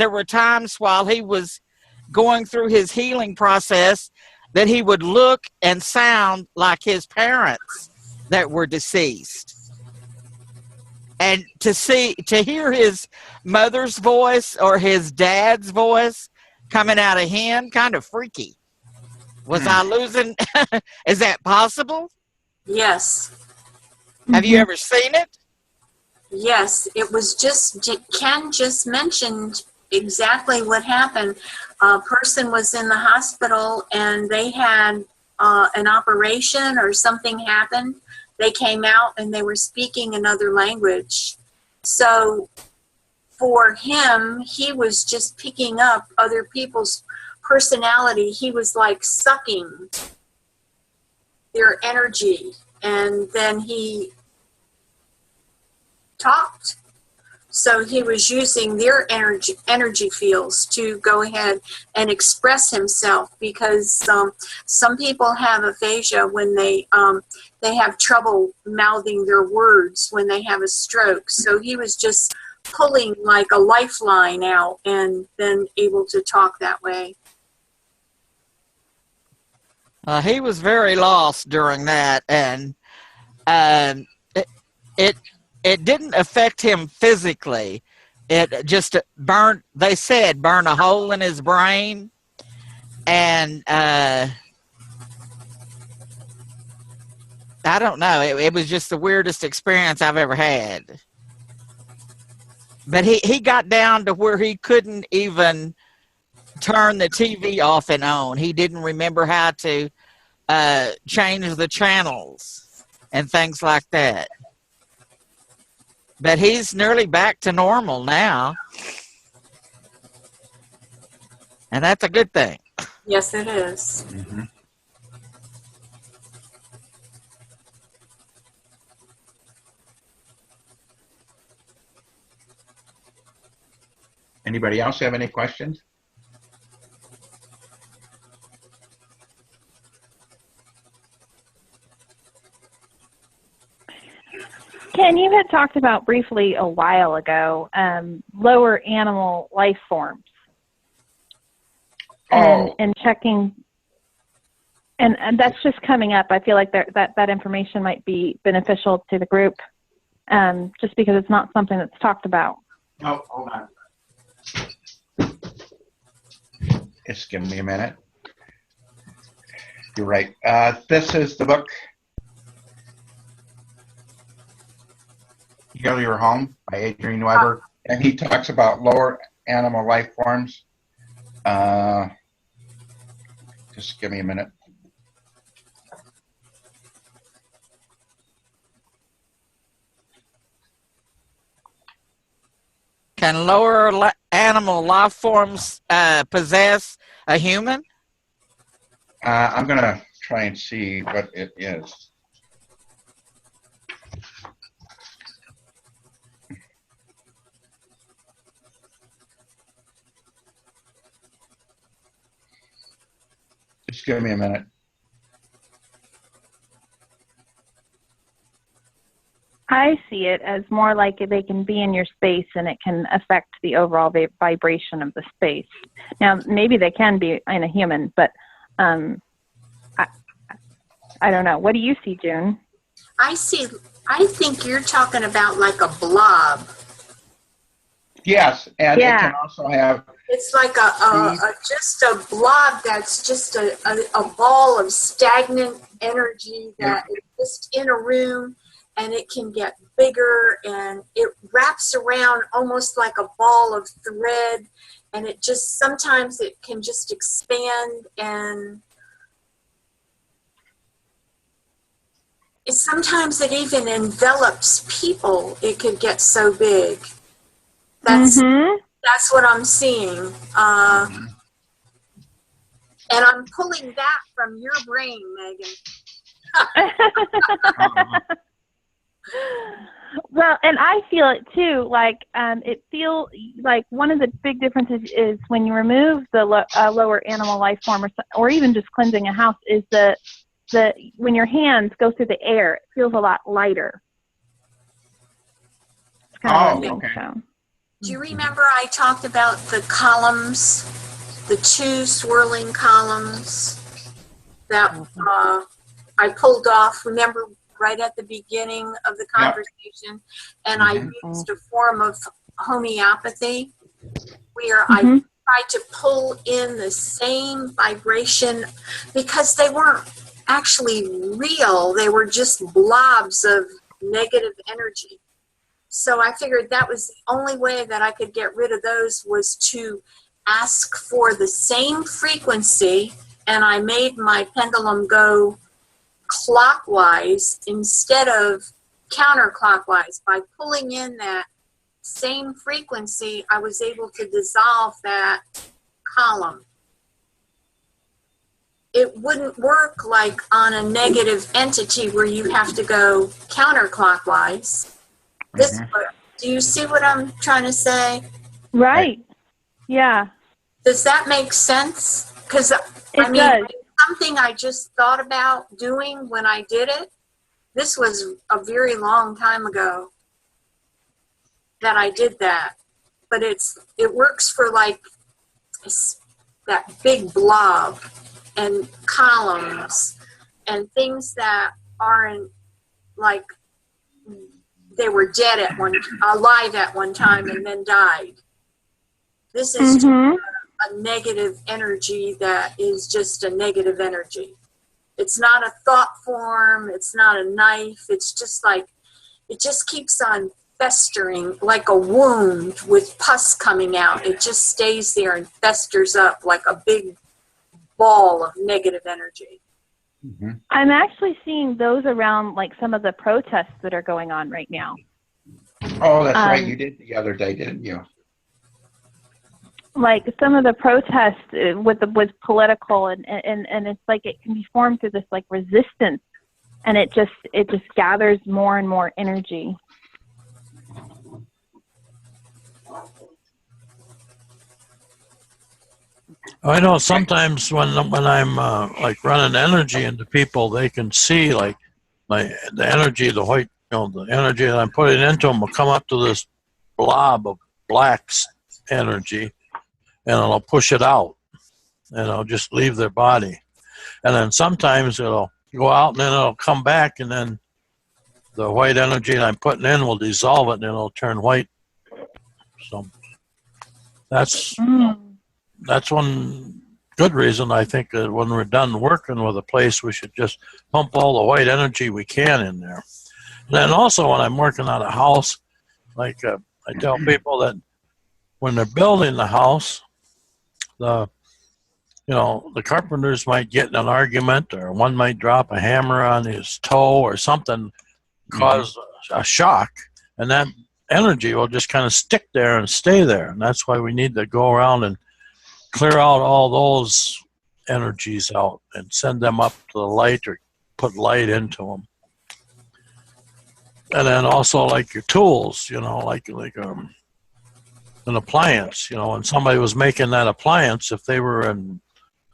Speaker 3: were times while he was going through his healing process that he would look and sound like his parents that were deceased. And to hear his mother's voice or his dad's voice coming out of him, kind of freaky. Was I losing? Is that possible?
Speaker 4: Yes.
Speaker 3: Have you ever seen it?
Speaker 4: Yes. It was Ken just mentioned exactly what happened. A person was in the hospital and they had an operation or something happened. They came out and they were speaking another language. So for him, he was just picking up other people's personality. He was like sucking their energy. And then he talked. So he was using their energy fields to go ahead and express himself, because some people have aphasia when they have trouble mouthing their words when they have a stroke. So he was just pulling like a lifeline out and then able to talk that way.
Speaker 3: He was very lost during that, and it didn't affect him physically. It just burn a hole in his brain, and I don't know. It was just the weirdest experience I've ever had. But he got down to where he couldn't even turn the TV off and on. He didn't remember how to change the channels and things like that. But he's nearly back to normal now. And that's a good thing.
Speaker 4: Yes, it is.
Speaker 2: Mm-hmm. Anybody else have any questions?
Speaker 5: Ken, you had talked about briefly a while ago lower animal life forms and checking, and that's just coming up. I feel like that information might be beneficial to the group, just because it's not something that's talked about.
Speaker 2: Oh, hold on. Just give me a minute. You're right. This is the book, Heal Your Home by Adrian Weber, and he talks about lower animal life forms. Just give me a minute.
Speaker 3: Can lower animal life forms possess a human?
Speaker 2: I'm going to try and see what it is. Just give me a minute.
Speaker 5: I see it as more like they can be in your space and it can affect the overall vibration of the space. Now, maybe they can be in a human, but I don't know. What do you see, June?
Speaker 4: I think you're talking about like a blob.
Speaker 2: Yes, and
Speaker 5: Yeah.
Speaker 2: it can also have.
Speaker 4: It's like just a blob that's just a ball of stagnant energy that is just in a room, and it can get bigger and it wraps around almost like a ball of thread, and it just sometimes it can just expand, and sometimes it even envelops people. It could get so big. That's what I'm seeing. And I'm pulling that from your brain, Megan.
Speaker 5: Well, and I feel it too. Like it feels like one of the big differences is when you remove the lower animal life form, or even just cleansing a house, is the when your hands go through the air, it feels a lot lighter. It's kind of a
Speaker 2: okay.
Speaker 5: sound.
Speaker 4: Do you remember I talked about the columns, the two swirling columns that I pulled off, remember, right at the beginning of the conversation? And I used a form of homeopathy where I tried to pull in the same vibration, because they weren't actually real. They were just blobs of negative energy. So I figured that was the only way that I could get rid of those was to ask for the same frequency, and I made my pendulum go clockwise instead of counterclockwise. By pulling in that same frequency, I was able to dissolve that column. It wouldn't work like on a negative entity where you have to go counterclockwise. Do you see what I'm trying to say?
Speaker 5: Right. Yeah.
Speaker 4: Does that make sense? Because I mean,
Speaker 5: does.
Speaker 4: Something I just thought about doing when I did it. This was a very long time ago that I did that, but it works for like that big blob and columns and things that aren't like. They were alive at one time and then died. This is a negative energy that is just a negative energy. It's not a thought form. It's not a knife. It's just like, it just keeps on festering like a wound with pus coming out. It just stays there and festers up like a big ball of negative energy.
Speaker 2: Mm-hmm.
Speaker 5: I'm actually seeing those around like some of the protests that are going on right now.
Speaker 2: Oh, that's right. You did the other day, didn't you?
Speaker 5: Like some of the protests with political and it's like it can be formed through this like resistance, and it just gathers more and more energy.
Speaker 1: I know sometimes when I'm like running energy into people, they can see like the energy, the white, the energy that I'm putting into them will come up to this blob of black's energy, and it'll push it out, and it'll just leave their body. And then sometimes it'll go out, and then it'll come back, and then the white energy that I'm putting in will dissolve it, and it'll turn white. So that's one good reason I think that when we're done working with a place, we should just pump all the white energy we can in there. And then also when I'm working on a house, like I tell people that when they're building the house, the carpenters might get in an argument, or one might drop a hammer on his toe or something, cause a shock, and that energy will just kind of stick there and stay there. And that's why we need to go around and clear out all those energies out and send them up to the light, or put light into them. And then also like your tools, like an appliance, when somebody was making that appliance, if they were in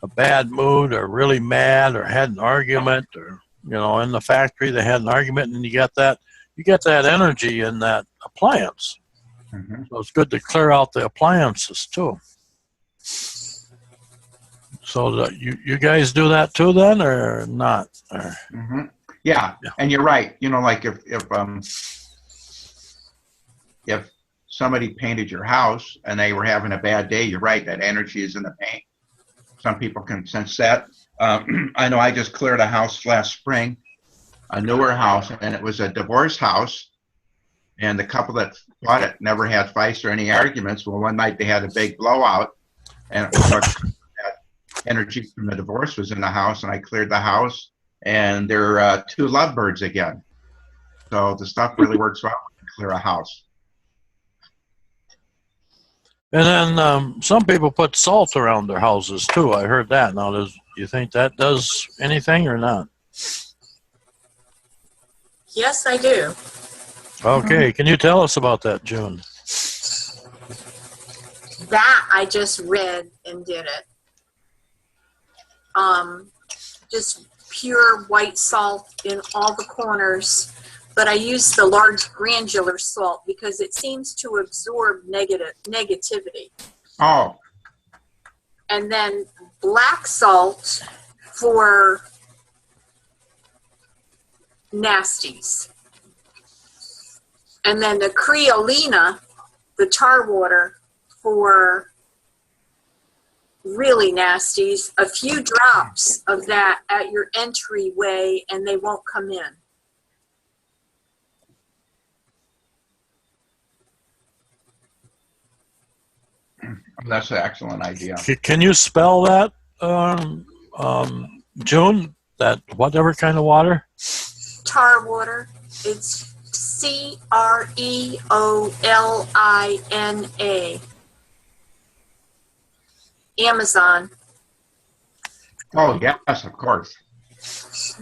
Speaker 1: a bad mood or really mad or had an argument, or in the factory they had an argument, and you get that energy in that appliance.
Speaker 2: Mm-hmm.
Speaker 1: So it's good to clear out the appliances too. So you guys do that too then, or not? Or,
Speaker 2: mm-hmm. Yeah, and you're right. Like if somebody painted your house and they were having a bad day, you're right, that energy is in the paint. Some people can sense that. I know I just cleared a house last spring, a newer house, and it was a divorce house. And the couple that bought it never had fights or any arguments. Well, one night they had a big blowout, and that energy from the divorce was in the house, and I cleared the house, and they're two lovebirds again. So the stuff really works well when you clear a house.
Speaker 1: and then some people put salt around their houses too. I heard that. Now, do you think that does anything or not?
Speaker 4: Yes, I do.
Speaker 1: Okay, can you tell us about that, June?
Speaker 4: That I just read and did it. Just pure white salt in all the corners, but I use the large granular salt because it seems to absorb negativity.
Speaker 2: Oh.
Speaker 4: And then black salt for nasties. And then the creolina, the tar water, for really nasties, a few drops of that at your entryway and they won't come in.
Speaker 2: That's an excellent idea.
Speaker 1: Can you spell that, June? That whatever kind of water?
Speaker 4: Tar water. It's Creolina. Amazon.
Speaker 2: Oh, yes, of course.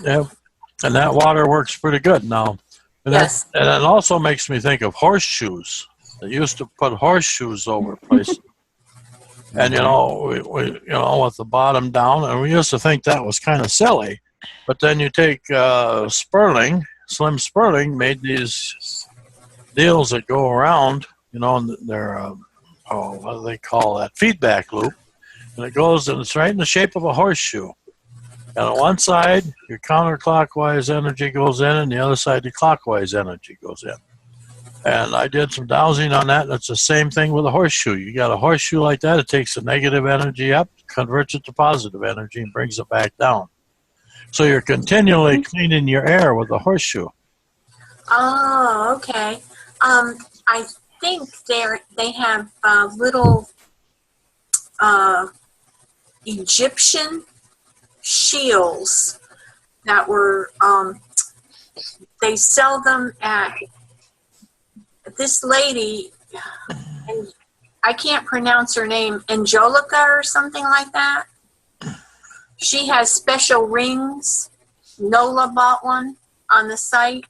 Speaker 1: Yeah, and that water works pretty good now. And
Speaker 4: Yes.
Speaker 1: and it also makes me think of horseshoes. They used to put horseshoes over places. And we with the bottom down, and we used to think that was kind of silly. But then you take Slim Sperling made these deals that go around, and they're what do they call that? Feedback loop. And it goes, and it's right in the shape of a horseshoe. And on one side, your counterclockwise energy goes in, and the other side, the clockwise energy goes in. And I did some dowsing on that, and it's the same thing with a horseshoe. You got a horseshoe like that, it takes the negative energy up, converts it to positive energy, and brings it back down. So you're continually cleaning your air with a horseshoe.
Speaker 4: Oh, okay. I think they have little Egyptian shields that were they sell them at this lady, and I can't pronounce her name, Angelica or something like that. She has special rings. Nola bought one on the site.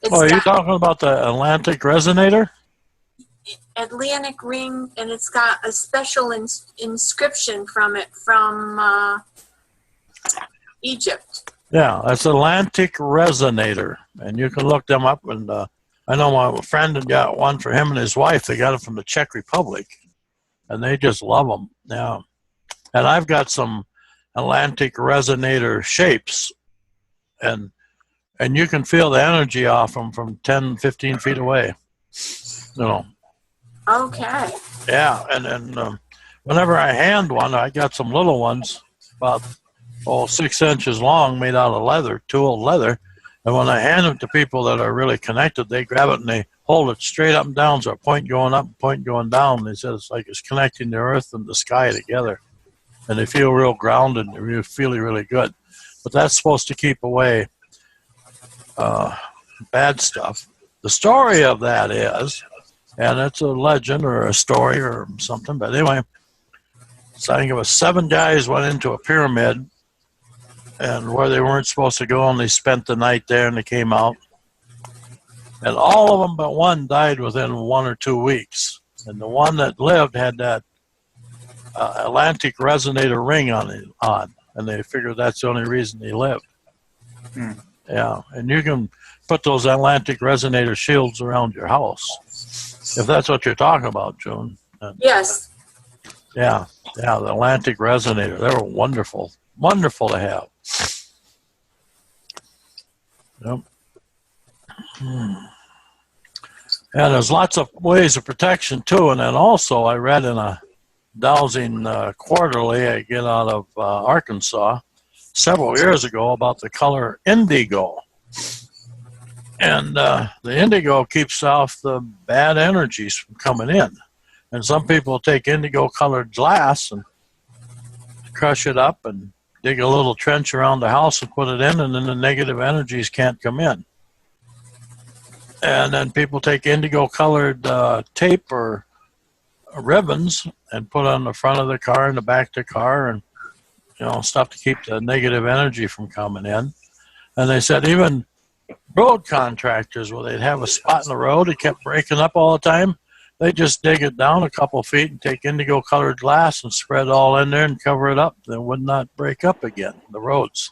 Speaker 4: It's
Speaker 1: Oh, are you
Speaker 4: got
Speaker 1: talking about the Atlantic resonator?
Speaker 4: Atlantic ring, and it's got a special inscription from it from Egypt.
Speaker 1: Yeah, that's Atlantic resonator, and you can look them up. And I know my friend had got one for him and his wife. They got it from the Czech Republic, and they just love them. Yeah, and I've got some Atlantic resonator shapes, and you can feel the energy off them from 10, 15 feet away. You know.
Speaker 4: Okay.
Speaker 1: Yeah, and whenever I hand one, I got some little ones about 6 inches long, made out of leather, tooled leather. And when I hand them to people that are really connected, they grab it and they hold it straight up and down, so a point going up, point going down. They said it's like it's connecting the earth and the sky together, and they feel real grounded and they feel really good. But that's supposed to keep away bad stuff. The story of that is, and it's a legend or a story or something, but anyway, so I think it was 7 guys went into a pyramid, and where they weren't supposed to go, and they spent the night there, and they came out, and all of them but one died within 1 or 2 weeks, and the one that lived had that Atlantic resonator ring on, and they figured that's the only reason he lived. Yeah, and you can put those Atlantic resonator shields around your house, if that's what you're talking about, June.
Speaker 4: Yes.
Speaker 1: Yeah, the Atlantic resonator, they were wonderful to have. Yep. And there's lots of ways of protection too. And then also I read in a dowsing quarterly I get out of Arkansas several years ago about the color indigo. And the indigo keeps off the bad energies from coming in. And some people take indigo colored glass and crush it up and dig a little trench around the house and put it in, and then the negative energies can't come in. And then people take indigo colored tape or ribbons and put on the front of the car and the back of the car, and stuff to keep the negative energy from coming in. And they said even road contractors, where they'd have a spot in the road that kept breaking up all the time, they just dig it down a couple feet and take indigo colored glass and spread it all in there and cover it up. They would not break up again, the roads.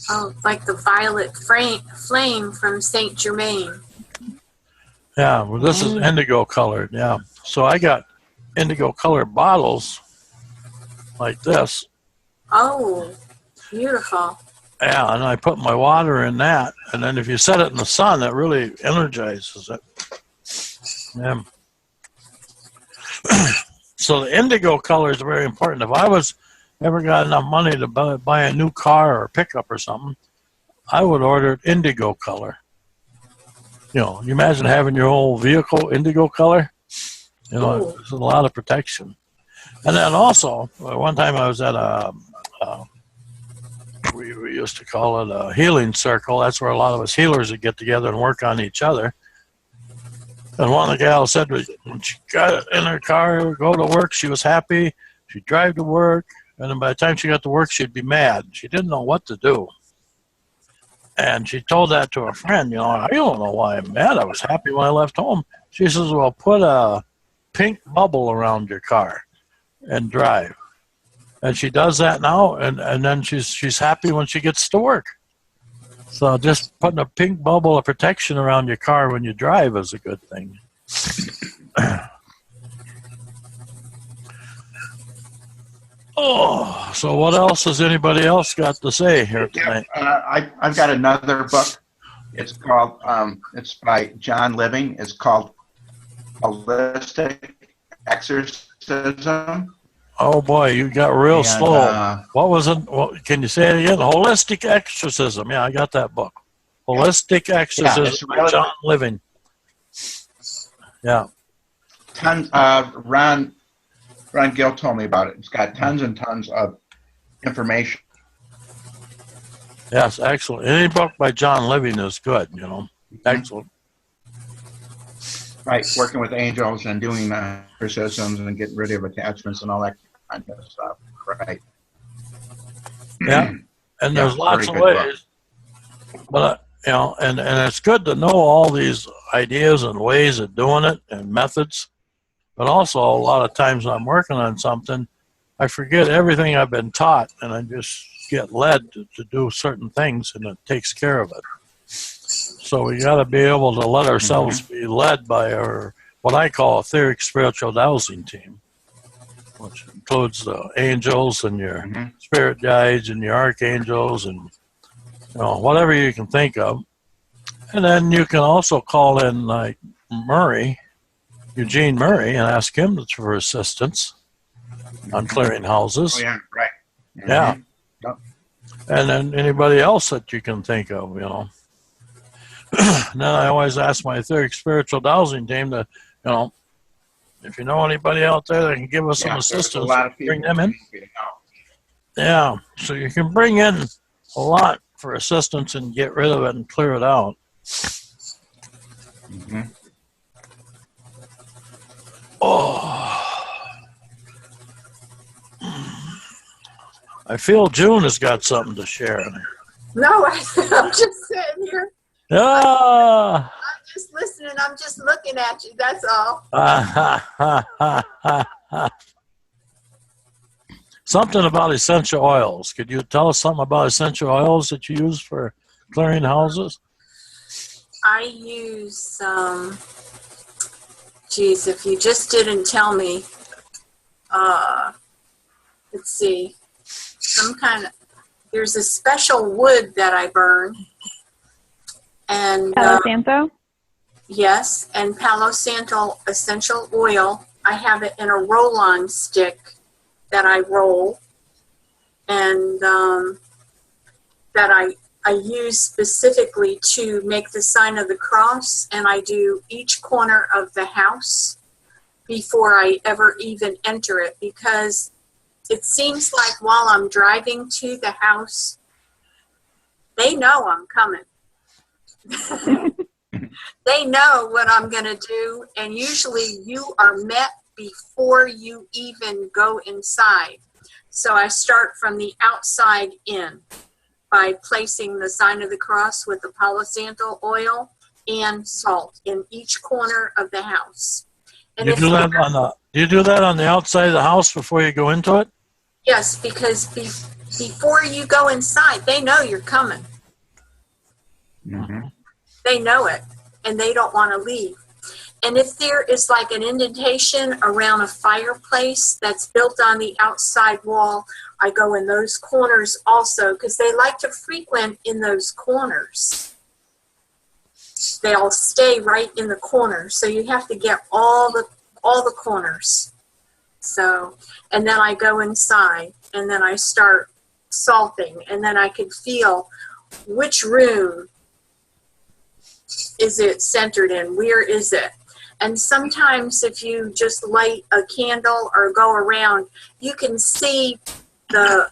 Speaker 4: Oh, like the violet flame from Saint Germain.
Speaker 1: Yeah, well, this is indigo colored. Yeah, so I got indigo colored bottles like this.
Speaker 4: Oh, beautiful.
Speaker 1: Yeah, and I put my water in that, and then if you set it in the sun, it really energizes it. Yeah. So the indigo color is very important. If I was ever got enough money to buy a new car or pickup or something, I would order it indigo color. You imagine having your whole vehicle indigo color. There's a lot of protection. And then also, one time I was at we used to call it a healing circle. That's where a lot of us healers would get together and work on each other. And one of the gals said when she got in her car, go to work, she was happy. She'd drive to work, and then by the time she got to work, she'd be mad. She didn't know what to do. And she told that to her friend, I don't know why I'm mad. I was happy when I left home. She says, well, put a pink bubble around your car and drive. And she does that now, and then she's happy when she gets to work. So just putting a pink bubble of protection around your car when you drive is a good thing. So what else has anybody else got to say here tonight?
Speaker 2: I've got another book. It's called, it's by John Living. It's called Holistic Exorcism.
Speaker 1: Oh boy, you got real
Speaker 2: And,
Speaker 1: slow. What was it? Can you say it again? Holistic Exorcism. Yeah, I got that book. Holistic Exorcism by
Speaker 2: really-
Speaker 1: John Living. Yeah.
Speaker 2: Tons. Ron Gill told me about it. It's got tons and tons of information.
Speaker 1: Yes, excellent. Any book by John Living is good, Excellent.
Speaker 2: Right, working with angels and doing exorcisms and getting rid of attachments and all that kind of stuff. Right.
Speaker 1: Yeah. And there's lots of ways. But, and it's good to know all these ideas and ways of doing it and methods. But also, a lot of times I'm working on something, I forget everything I've been taught, and I just get led to do certain things, and it takes care of it. So we got to be able to let ourselves be led by our, what I call, etheric spiritual dowsing team, which includes the angels and your spirit guides and your archangels and whatever you can think of. And then you can also call in like Eugene Murray, and ask him for assistance on clearing houses.
Speaker 2: Oh, yeah, right.
Speaker 1: Yeah.
Speaker 2: Yep.
Speaker 1: And then anybody else that you can think of, And then I always ask my etheric spiritual dowsing team to, if you know anybody out there that can give us some assistance,
Speaker 2: a lot of
Speaker 1: bring them in.
Speaker 2: people.
Speaker 1: Yeah. So you can bring in a lot for assistance and get rid of it and clear it out. Oh. I feel June has got something to share.
Speaker 4: No, I'm just sitting here.
Speaker 1: Ah.
Speaker 4: I'm just listening. I'm just looking at you. That's all.
Speaker 1: Something about essential oils. Could you tell us something about essential oils that you use for clearing houses?
Speaker 4: I use, if you just didn't tell me, let's see, there's a special wood that I burn. And
Speaker 5: Palo Santo?
Speaker 4: Yes, and Palo Santo essential oil. I have it in a roll-on stick that I roll, and that I use specifically to make the sign of the cross, and I do each corner of the house before I ever even enter it, because it seems like while I'm driving to the house, they know I'm coming. They know what I'm going to do, and usually you are met before you even go inside. So I start from the outside in by placing the sign of the cross with the Palo Santo oil and salt in each corner of the house. And
Speaker 1: do you do that on the outside of the house before you go into it?
Speaker 4: Yes, because before you go inside, they know you're coming. They know it, and they don't want to leave. And if there is like an indentation around a fireplace that's built on the outside wall, I go in those corners also, because they like to frequent in those corners. They'll stay right in the corners, so you have to get all the corners. So, and then I go inside, and then I start salting, and then I can feel which room is it centered in, where is it? And sometimes if you just light a candle or go around, you can see the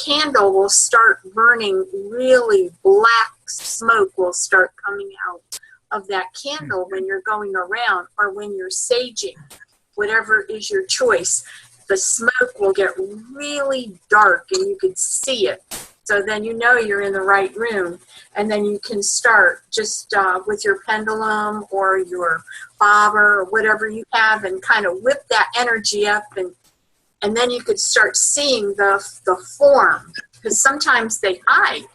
Speaker 4: candle will start burning, really black smoke will start coming out of that candle when you're going around, or when you're saging, whatever is your choice. The smoke will get really dark and you could see it. So then you know you're in the right room, and then you can start just with your pendulum or your bobber or whatever you have, and kind of whip that energy up, and then you could start seeing the form, because sometimes they hide.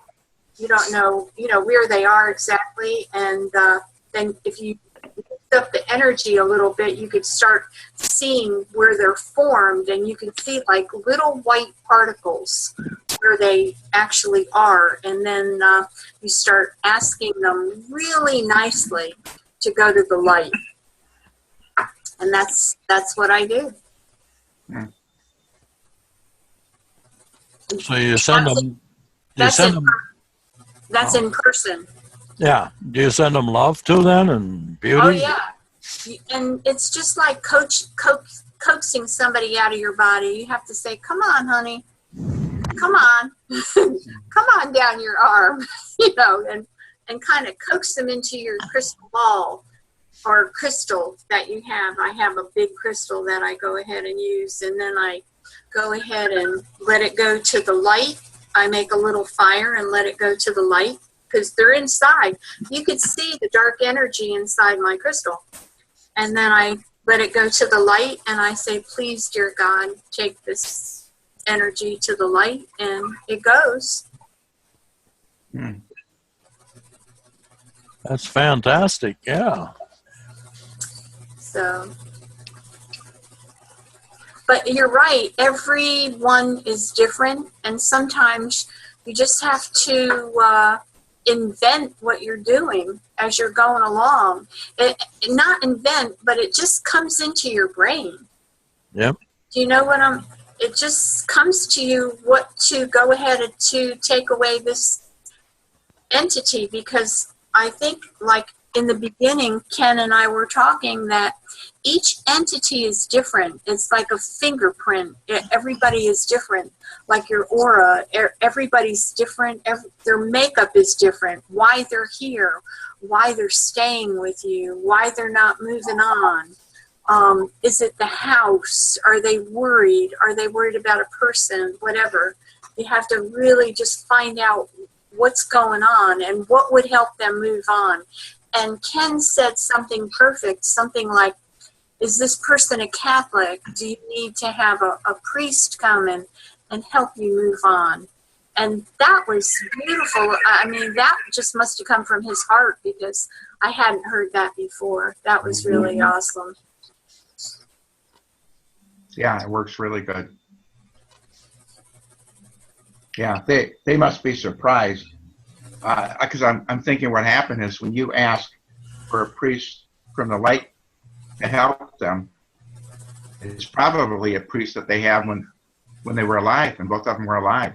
Speaker 4: You don't know, where they are exactly, and then if you lift up the energy a little bit, you could start seeing where they're formed, and you can see like little white particles where they actually are, and then you start asking them really nicely to go to the light, and that's what I do.
Speaker 1: So you send them. You
Speaker 4: That's
Speaker 1: send
Speaker 4: in,
Speaker 1: them.
Speaker 4: that's in person.
Speaker 1: Yeah. Do you send them love too then and beauty?
Speaker 4: Oh yeah, and it's just like coaxing somebody out of your body. You have to say, "Come on, honey, come on, come on down your arm," and kind of coax them into your crystal ball or crystal that you have. I have a big crystal that I go ahead and use, and then I go ahead and let it go to the light. I make a little fire and let it go to the light because they're inside. You could see the dark energy inside my crystal. And then I let it go to the light and I say, please, dear God, take this energy to the light, and it goes.
Speaker 1: That's fantastic. Yeah.
Speaker 4: So, but you're right. Everyone is different, and sometimes you just have to invent what you're doing as you're going along. Not invent, but it just comes into your brain.
Speaker 1: Yep.
Speaker 4: Do you know what it just comes to you what to go ahead and to take away this entity, because I think, like in the beginning, Ken and I were talking that each entity is different. It's like a fingerprint. Everybody is different. Like your aura, everybody's different. Their makeup is different. Why they're here, why they're staying with you, why they're not moving on. Is it the house? Are they worried? Are they worried about a person? Whatever. You have to really just find out what's going on and what would help them move on. And Ken said something perfect, something like, is this person a Catholic? Do you need to have a priest come and help you move on? And that was beautiful. I mean, that just must have come from his heart, because I hadn't heard that before. That was really awesome.
Speaker 2: Yeah, it works really good. Yeah, they must be surprised, because I'm thinking what happened is when you ask for a priest from the light to help them, it's probably a priest that they have when they were alive, and both of them were alive.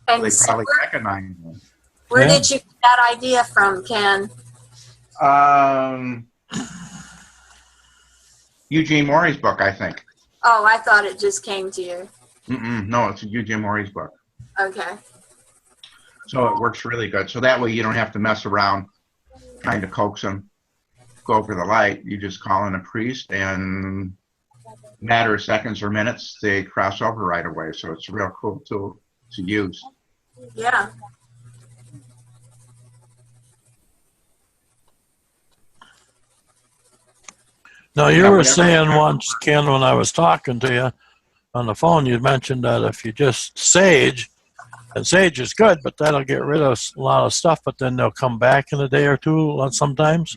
Speaker 4: And
Speaker 2: They
Speaker 4: so
Speaker 2: probably recognize them.
Speaker 4: where did you get that idea from, Ken?
Speaker 2: Eugene Morey's book, I think.
Speaker 4: Oh, I thought it just came to you.
Speaker 2: No, it's Eugene Morey's book.
Speaker 4: Okay.
Speaker 2: So it works really good. So that way you don't have to mess around trying to coax them, go over the light. You just call in a priest, and in a matter of seconds or minutes, they cross over right away. So it's a real cool tool to use.
Speaker 4: Yeah.
Speaker 1: Now, you were saying once, Ken, when I was talking to you on the phone, you mentioned that if you just sage, and sage is good, but that'll get rid of a lot of stuff, but then they'll come back in a day or two sometimes.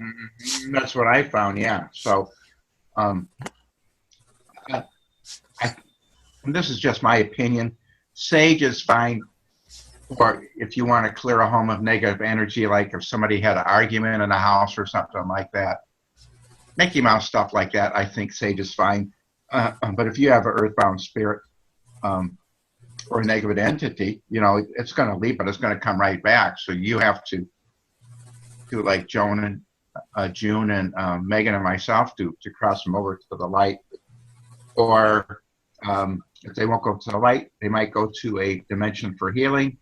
Speaker 2: That's what I found, yeah. So and this is just my opinion. Sage is fine, or if you want to clear a home of negative energy, like if somebody had an argument in a house or something like that. Mickey Mouse stuff like that, I think sage is fine. But if you have an earthbound spirit or a negative entity, it's going to leave, but it's going to come right back. So you have to do like June and Megan and myself do, to cross them over to the light. Or if they won't go to the light, they might go to a dimension for healing.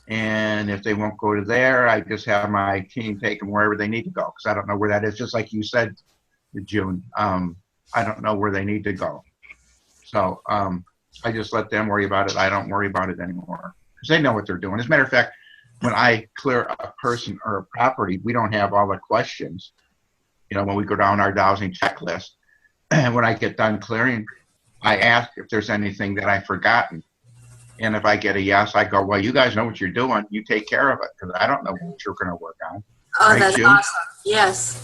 Speaker 2: And if they won't go to there, I just have my team take them wherever they need to go, because I don't know where that is. Just like you said, June, I don't know where they need to go. So I just let them worry about it. I don't worry about it anymore, because they know what they're doing. As a matter of fact, when I clear a person or a property, we don't have all the questions. When we go down our dowsing checklist, and when I get done clearing, I ask if there's anything that I've forgotten. And if I get a yes, I go, well, you guys know what you're doing. You take care of it, because I don't know what you're going to work on.
Speaker 4: Oh,
Speaker 2: Right,
Speaker 4: that's
Speaker 2: June?
Speaker 4: awesome. Yes.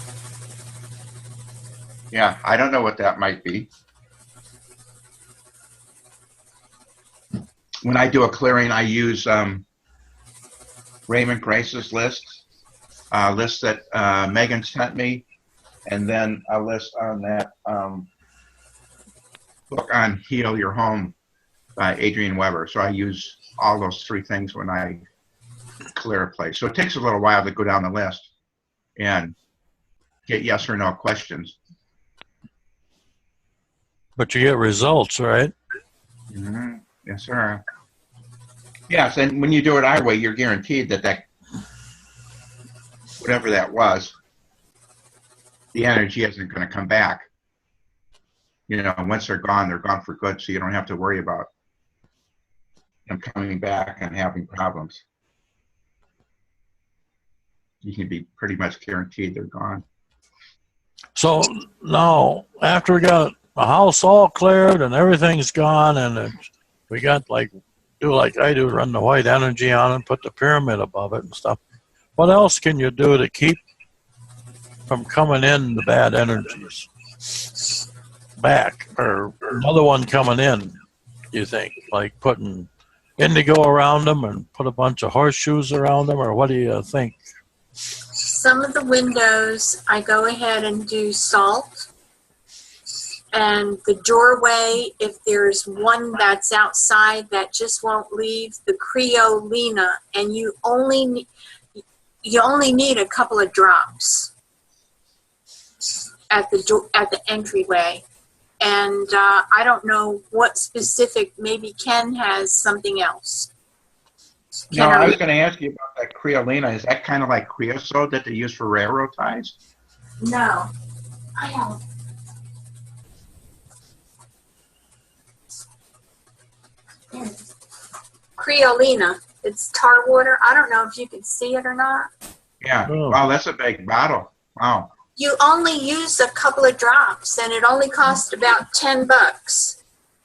Speaker 2: Yeah, I don't know what that might be. When I do a clearing, I use Raymond Grace's list that Megan sent me, and then a list on that book on Heal Your Home by Adrian Weber. So I use all those three things when I clear a place. So it takes a little while to go down the list and get yes or no questions.
Speaker 1: But you get results, right?
Speaker 2: Mm-hmm. Yes, sir. Yes, and when you do it our way, you're guaranteed that whatever that was, the energy isn't going to come back. You know, once they're gone for good, so you don't have to worry about them coming back and having problems. You can be pretty much guaranteed they're gone.
Speaker 1: So now, after we got the house all cleared and everything's gone, and we got do like I do, run the white energy on it, put the pyramid above it and stuff. What else can you do to keep from coming in the bad energies back, or another one coming in? You think, like putting indigo around them and put a bunch of horseshoes around them, or what do you think?
Speaker 4: Some of the windows, I go ahead and do salt. And the doorway, if there's one that's outside that just won't leave, the creolina, and you only need a couple of drops at the entryway. And I don't know what specific. Maybe Ken has something else.
Speaker 2: No, I was going to ask you about that creolina. Is that kind of like creosote that they use for railroad ties?
Speaker 4: No, I have. Creolina. It's tar water. I don't know if you can see it or not.
Speaker 2: Yeah.
Speaker 1: Oh.
Speaker 2: Wow, that's a big bottle. Wow.
Speaker 4: You only use a couple of drops, and it only costs about $10.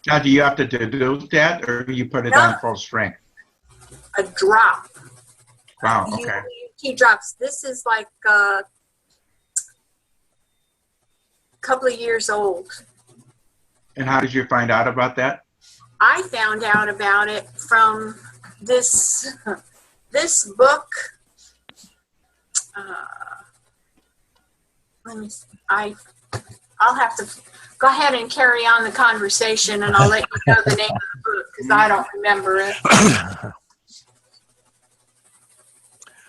Speaker 2: Now, do you have to dilute that, or you put it
Speaker 4: No.
Speaker 2: on full strength?
Speaker 4: A drop.
Speaker 2: Wow.
Speaker 4: You
Speaker 2: Okay.
Speaker 4: only use 2 drops. This is like a couple of years old.
Speaker 2: And how did you find out about that?
Speaker 4: I found out about it from this book. Let me. I'll have to go ahead and carry on the conversation, and I'll let you know the name of the book because I don't remember it.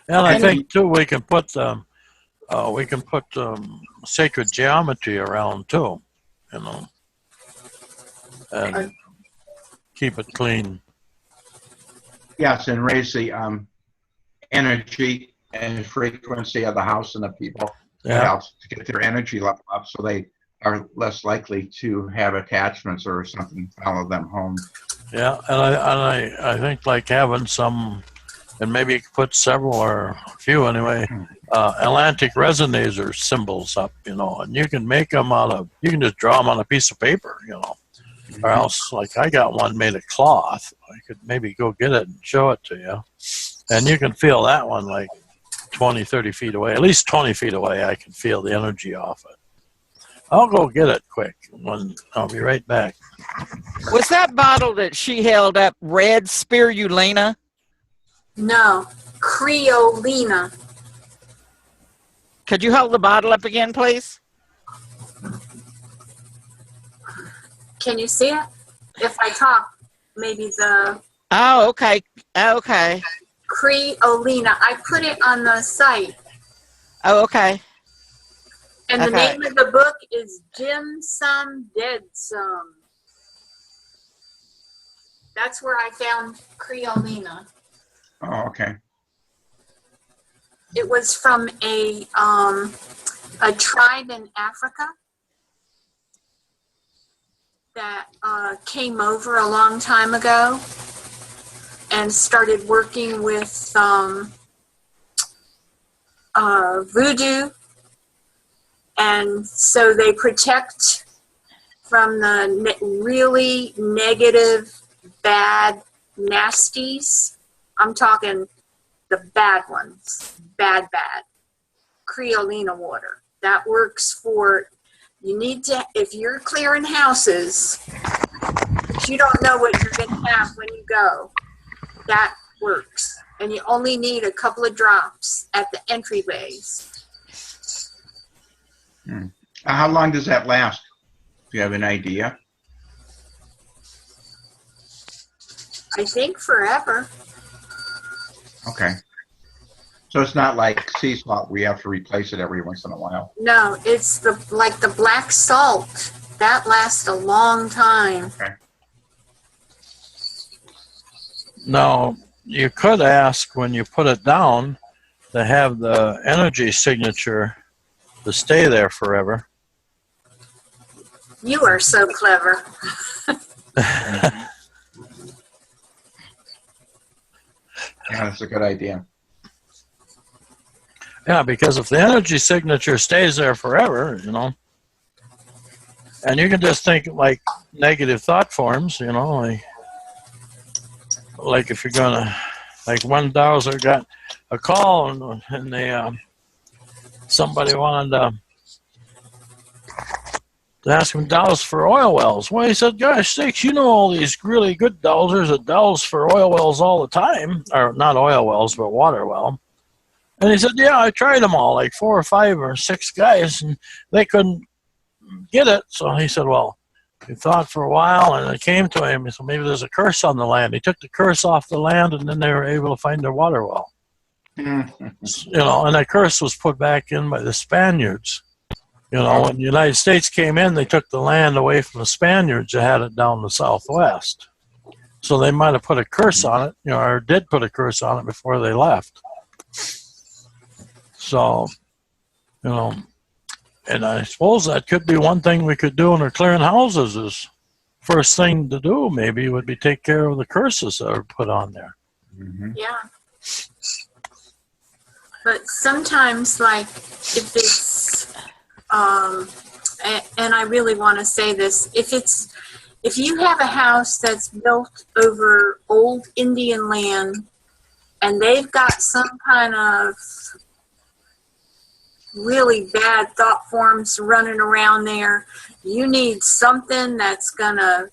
Speaker 1: And I think too we can put sacred geometry around too, you know, and keep it clean.
Speaker 2: Yes, and raise the energy and frequency of the house and the people.
Speaker 1: Yeah.
Speaker 2: Helps to get their energy level up, so they are less likely to have attachments or something follow them home.
Speaker 1: Yeah, and I think like having some, and maybe you could put several or a few anyway, Atlantic resonator symbols up, you know, and you can make them you can just draw them on a piece of paper, you know, or else like I got one made of cloth. I could maybe go get it and show it to you, and you can feel that one like 20, 30 feet away, at least 20 feet away. I can feel the energy off it. I'll go get it quick. I'll be right back.
Speaker 3: Was that bottle that she held up red spirulina?
Speaker 4: No, creolina.
Speaker 3: Could you hold the bottle up again, please?
Speaker 4: Can you see it? If I talk, maybe the
Speaker 3: Oh, okay. Okay.
Speaker 4: creolina. I put it on the site.
Speaker 3: Oh, okay.
Speaker 4: And the
Speaker 3: Okay.
Speaker 4: name of the book is Dim Sum Dead Sum. That's where I found creolina.
Speaker 2: Oh, okay.
Speaker 4: It was from a tribe in Africa that came over a long time ago and started working with voodoo. And so they protect from the really negative, bad nasties. I'm talking the bad ones, bad. Creolina water. That works for, you need to, if you're clearing houses, but you don't know what you're going to have when you go, that works. And you only need a couple of drops at the entryways.
Speaker 2: How long does that last? Do you have an idea?
Speaker 4: I think forever.
Speaker 2: Okay. So it's not like sea salt where you have to replace it every once in a while.
Speaker 4: No, it's like the black salt. That lasts a long time.
Speaker 2: Okay.
Speaker 1: Now, you could ask when you put it down to have the energy signature to stay there forever.
Speaker 4: You are so clever.
Speaker 2: Yeah, that's a good idea.
Speaker 1: Yeah, because if the energy signature stays there forever, you know, and you can just think like negative thought forms, you know, like if you're gonna, like one dowser got a call and they somebody wanted to ask him douse for oil wells. Well, he said, "Gosh sakes, you know all these really good dowsers that douse for oil wells all the time, or not oil wells, but water well." And he said, "Yeah, I tried them all, like 4 or 5 or 6 guys, and they couldn't get it." So he said, "Well," he thought for a while, and it came to him. He said, "Maybe there's a curse on the land." He took the curse off the land, and then they were able to find their water well. You know, and that curse was put back in by the Spaniards. You know, when the United States came in, they took the land away from the Spaniards that had it down the southwest. So they might have put a curse on it, you know, or did put a curse on it before they left. So, you know, and I suppose that could be one thing we could do when we're clearing houses is first thing to do maybe would be take care of the curses that are put on there.
Speaker 2: Mm-hmm.
Speaker 4: Yeah. But sometimes, like, if it's, and I really want to say this, if you have a house that's built over old Indian land and they've got some kind of really bad thought forms running around there, you need something that's gonna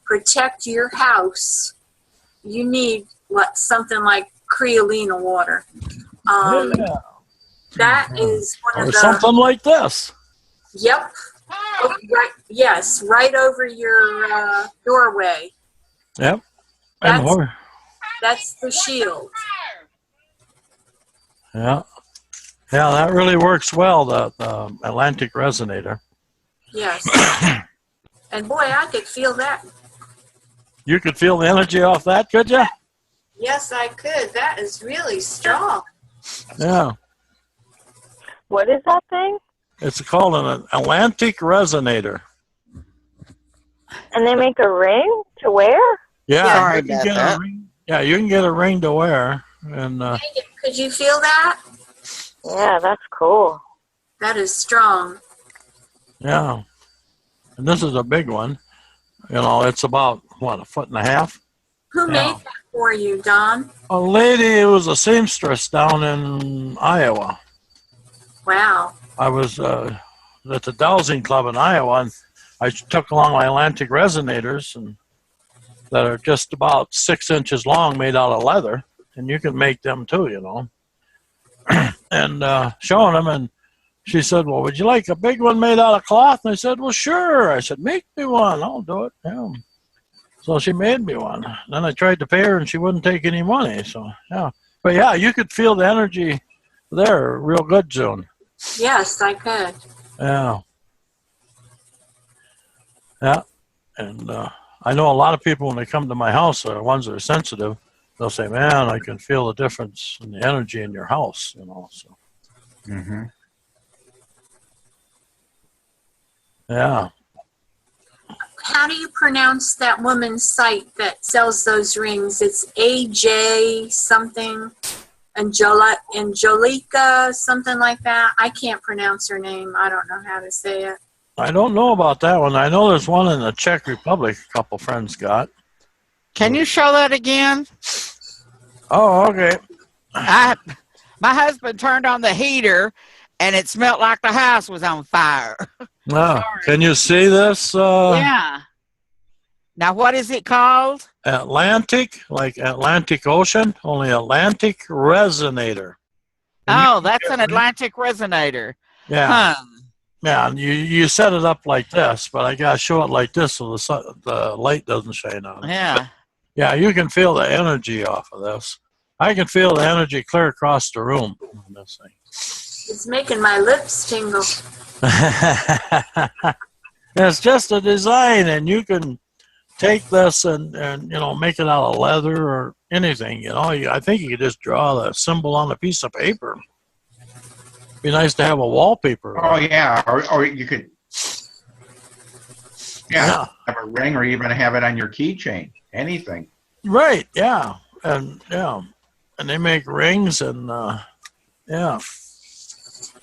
Speaker 4: protect your house. You need something like creolina water.
Speaker 1: Yeah.
Speaker 4: That is one
Speaker 1: Or
Speaker 4: of the
Speaker 1: something like this.
Speaker 4: Yep. Oh, right. Yes, right over your doorway.
Speaker 1: Yep. And
Speaker 4: That's the shield.
Speaker 1: yeah. Yeah, that really works well, the Atlantic resonator.
Speaker 4: Yes. And boy, I could feel that.
Speaker 1: You could feel the energy off that, could you?
Speaker 4: Yes, I could. That is really strong.
Speaker 1: Yeah.
Speaker 5: What is that thing?
Speaker 1: It's called an Atlantic resonator.
Speaker 5: And they make a ring to wear?
Speaker 1: Yeah,
Speaker 3: Sorry
Speaker 1: you can
Speaker 3: about
Speaker 1: get
Speaker 3: that.
Speaker 1: a ring. Yeah, you can get a ring to wear, and
Speaker 4: Could you feel that?
Speaker 5: Yeah, that's cool.
Speaker 4: That is strong.
Speaker 1: yeah. And this is a big one. You know, it's about what, 1.5 feet.
Speaker 4: Who made that for you, Don?
Speaker 1: A lady who was a seamstress down in Iowa.
Speaker 4: Wow.
Speaker 1: I was at the dowsing club in Iowa, and I took along my Atlantic resonators, and that are just about 6 inches long, made out of leather, and you can make them too, you know. And showing them, and she said, "Well, would you like a big one made out of cloth?" And I said, "Well, sure." I said, "Make me one. I'll do it." Yeah. So she made me one. Then I tried to pay her, and she wouldn't take any money. So yeah, but yeah, you could feel the energy there, real good, June.
Speaker 4: Yes, I could.
Speaker 1: Yeah. Yeah. And I know a lot of people when they come to my house are ones that are sensitive. They'll say, "Man, I can feel the difference in the energy in your house," you know. So
Speaker 2: Mm-hmm.
Speaker 1: yeah.
Speaker 4: How do you pronounce that woman's site that sells those rings? It's AJ something, Angelica, something like that. I can't pronounce her name. I don't know how to say it.
Speaker 1: I don't know about that one. I know there's one in the Czech Republic a couple friends got.
Speaker 3: Can you show that again?
Speaker 1: Oh, okay.
Speaker 3: My husband turned on the heater, and it smelled like the house was on fire.
Speaker 1: Now, can you see this?
Speaker 3: Yeah. Now, what is it called?
Speaker 1: Atlantic, like Atlantic Ocean, only Atlantic resonator.
Speaker 3: Oh, that's an Atlantic resonator.
Speaker 1: Yeah.
Speaker 3: Huh.
Speaker 1: Yeah, and you set it up like this, but I gotta show it like this so the light doesn't shine on it.
Speaker 3: Yeah.
Speaker 1: Yeah, you can feel the energy off of this. I can feel the energy clear across the room on this thing.
Speaker 4: It's making my lips tingle.
Speaker 1: It's just a design, and you can take this and make it out of leather or anything. I think you could just draw the symbol on a piece of paper. Be nice to have a wallpaper.
Speaker 2: Oh yeah, or you could,
Speaker 1: Yeah.
Speaker 2: have a ring or even have it on your keychain. Anything.
Speaker 1: Right. Yeah. And they make rings and yeah.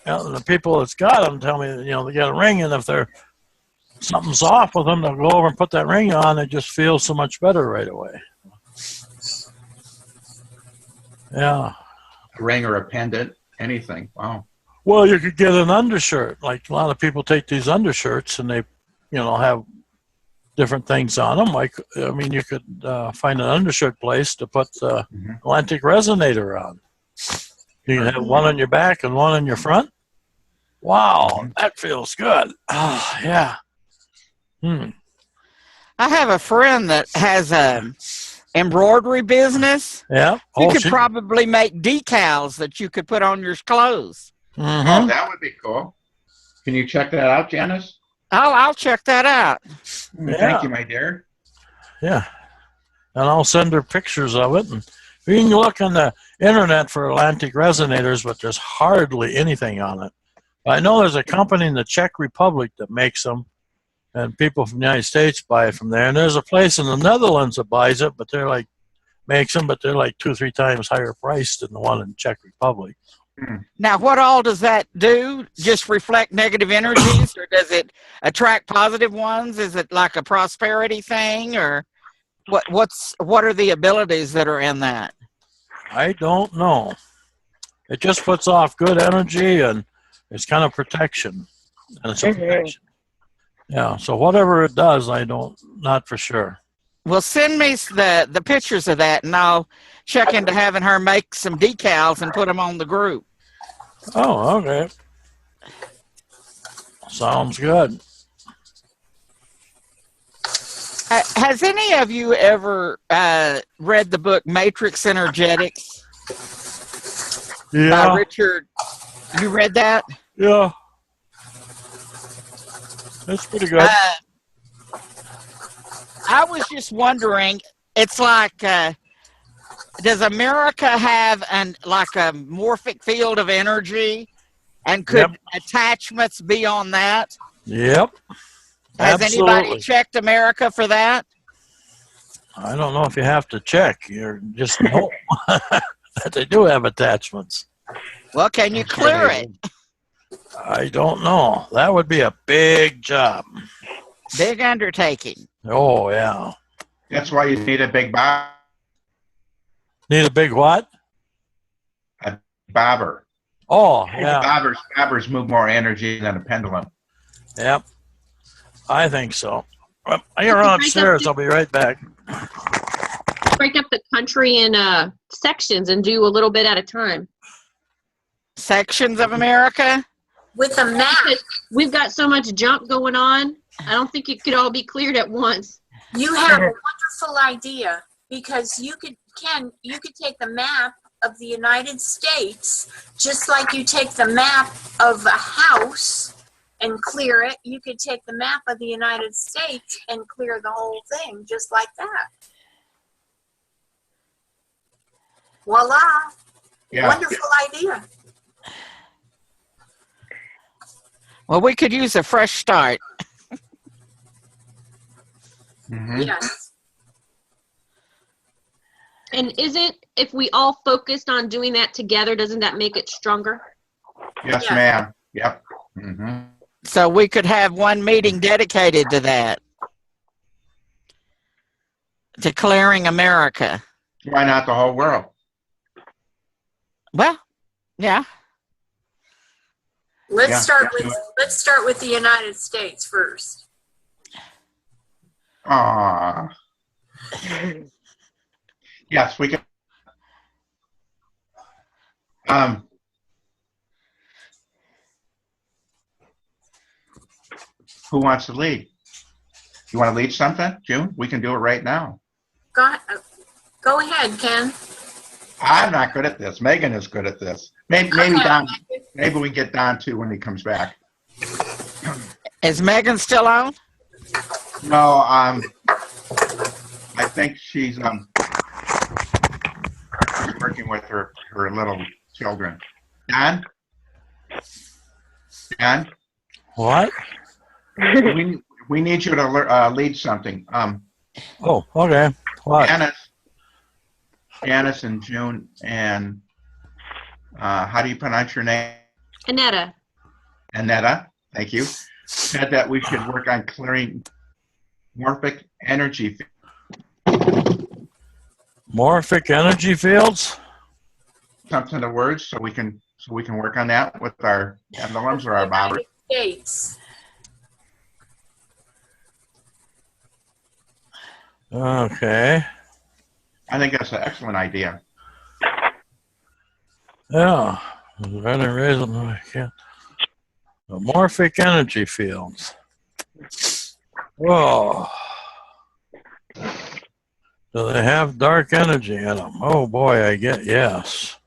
Speaker 1: And the people that's got them tell me that, they got a ring, and if something's off with them, they'll go over and put that ring on. It just feels so much better right away. Yeah.
Speaker 2: A ring or a pendant, anything. Wow.
Speaker 1: Well, you could get an undershirt. Like a lot of people take these undershirts and they, have different things on them. You could find an undershirt place to put the Atlantic resonator on. You can have one on your back and one on your front. Wow, that feels good. Oh, yeah.
Speaker 3: I have a friend that has a embroidery business.
Speaker 1: Yeah.
Speaker 3: You could probably make decals that you could put on your clothes.
Speaker 1: Mm-hmm.
Speaker 2: Oh, that would be cool. Can you check that out, Janice?
Speaker 3: Oh, I'll check that out.
Speaker 1: Yeah.
Speaker 2: Thank you, my dear.
Speaker 1: Yeah. And I'll send her pictures of it. And you can look on the internet for Atlantic resonators, but there's hardly anything on it. I know there's a company in the Czech Republic that makes them, and people from the United States buy it from there. And there's a place in the Netherlands that buys it, but makes them, but they're like 2-3 times higher priced than the one in the Czech Republic.
Speaker 3: Now, what all does that do? Just reflect negative energies, or does it attract positive ones? Is it like a prosperity thing, or what are the abilities that are in that?
Speaker 1: I don't know. It just puts off good energy, and it's kind of protection. And it's a protection. Yeah, so whatever it does, not for sure.
Speaker 3: Well, send me the pictures of that, and I'll check into having her make some decals and put them on the group.
Speaker 1: Oh, okay. Sounds good.
Speaker 3: Has any of you ever read the book Matrix Energetics by Richard? You read that?
Speaker 1: Yeah. That's pretty good.
Speaker 3: I was just wondering, it's like, does America have a morphic field of energy, and could attachments be on that?
Speaker 1: Yep.
Speaker 3: Has
Speaker 1: Absolutely.
Speaker 3: anybody checked America for that?
Speaker 1: I don't know if you have to check. You just know that they do have attachments.
Speaker 3: Well, can you clear it?
Speaker 1: I don't know. That would be a big job.
Speaker 3: Big undertaking.
Speaker 1: Oh, yeah.
Speaker 2: That's why you need a big
Speaker 1: Need a big what?
Speaker 2: A bobber.
Speaker 1: Oh, yeah.
Speaker 2: Bobbers move more energy than a pendulum.
Speaker 1: Yep. I think so. You're on upstairs. I'll be right back.
Speaker 6: Break up the country in sections and do a little bit at a time.
Speaker 3: Sections of America?
Speaker 4: With a map.
Speaker 6: Because we've got so much junk going on. I don't think it could all be cleared at once.
Speaker 4: You have a wonderful idea, because you could take the map of the United States, just like you take the map of a house and clear it. You could take the map of the United States and clear the whole thing, just like that. Voila.
Speaker 2: Yeah.
Speaker 4: Wonderful idea.
Speaker 3: Well, we could use a fresh start.
Speaker 4: Yes.
Speaker 6: And if we all focused on doing that together, doesn't that make it stronger?
Speaker 2: Yes,
Speaker 4: Yeah.
Speaker 2: ma'am. Yep. Mm-hmm.
Speaker 3: So we could have one meeting dedicated to that. To clearing America.
Speaker 2: Why not the whole world?
Speaker 3: Well, yeah.
Speaker 4: Let's start
Speaker 2: do
Speaker 4: with the United States first.
Speaker 2: Yes, we can. Who wants to lead? You want to lead something, June? We can do it right now.
Speaker 4: Go ahead, Ken.
Speaker 2: I'm not good at this. Megan is good at this. Maybe
Speaker 4: Okay.
Speaker 2: Don. Maybe we get Don too when he comes back.
Speaker 3: Is Megan still on?
Speaker 2: No, I think she's working with her little children. Don? Don?
Speaker 1: What?
Speaker 2: We need you to lead something.
Speaker 1: Oh, okay. What?
Speaker 2: Janice and June and how do you pronounce your name?
Speaker 6: Annetta.
Speaker 2: Annetta, thank you. Said that we should work on clearing morphic energy.
Speaker 1: Morphic energy fields?
Speaker 2: Something to words so we can work on that with our pendulums or our bobbers.
Speaker 4: United States.
Speaker 1: Okay.
Speaker 2: I think that's an excellent idea.
Speaker 1: Yeah. Is there any reason I can't? The morphic energy fields. Whoa. Do they have dark energy in them? Oh boy, I get yes.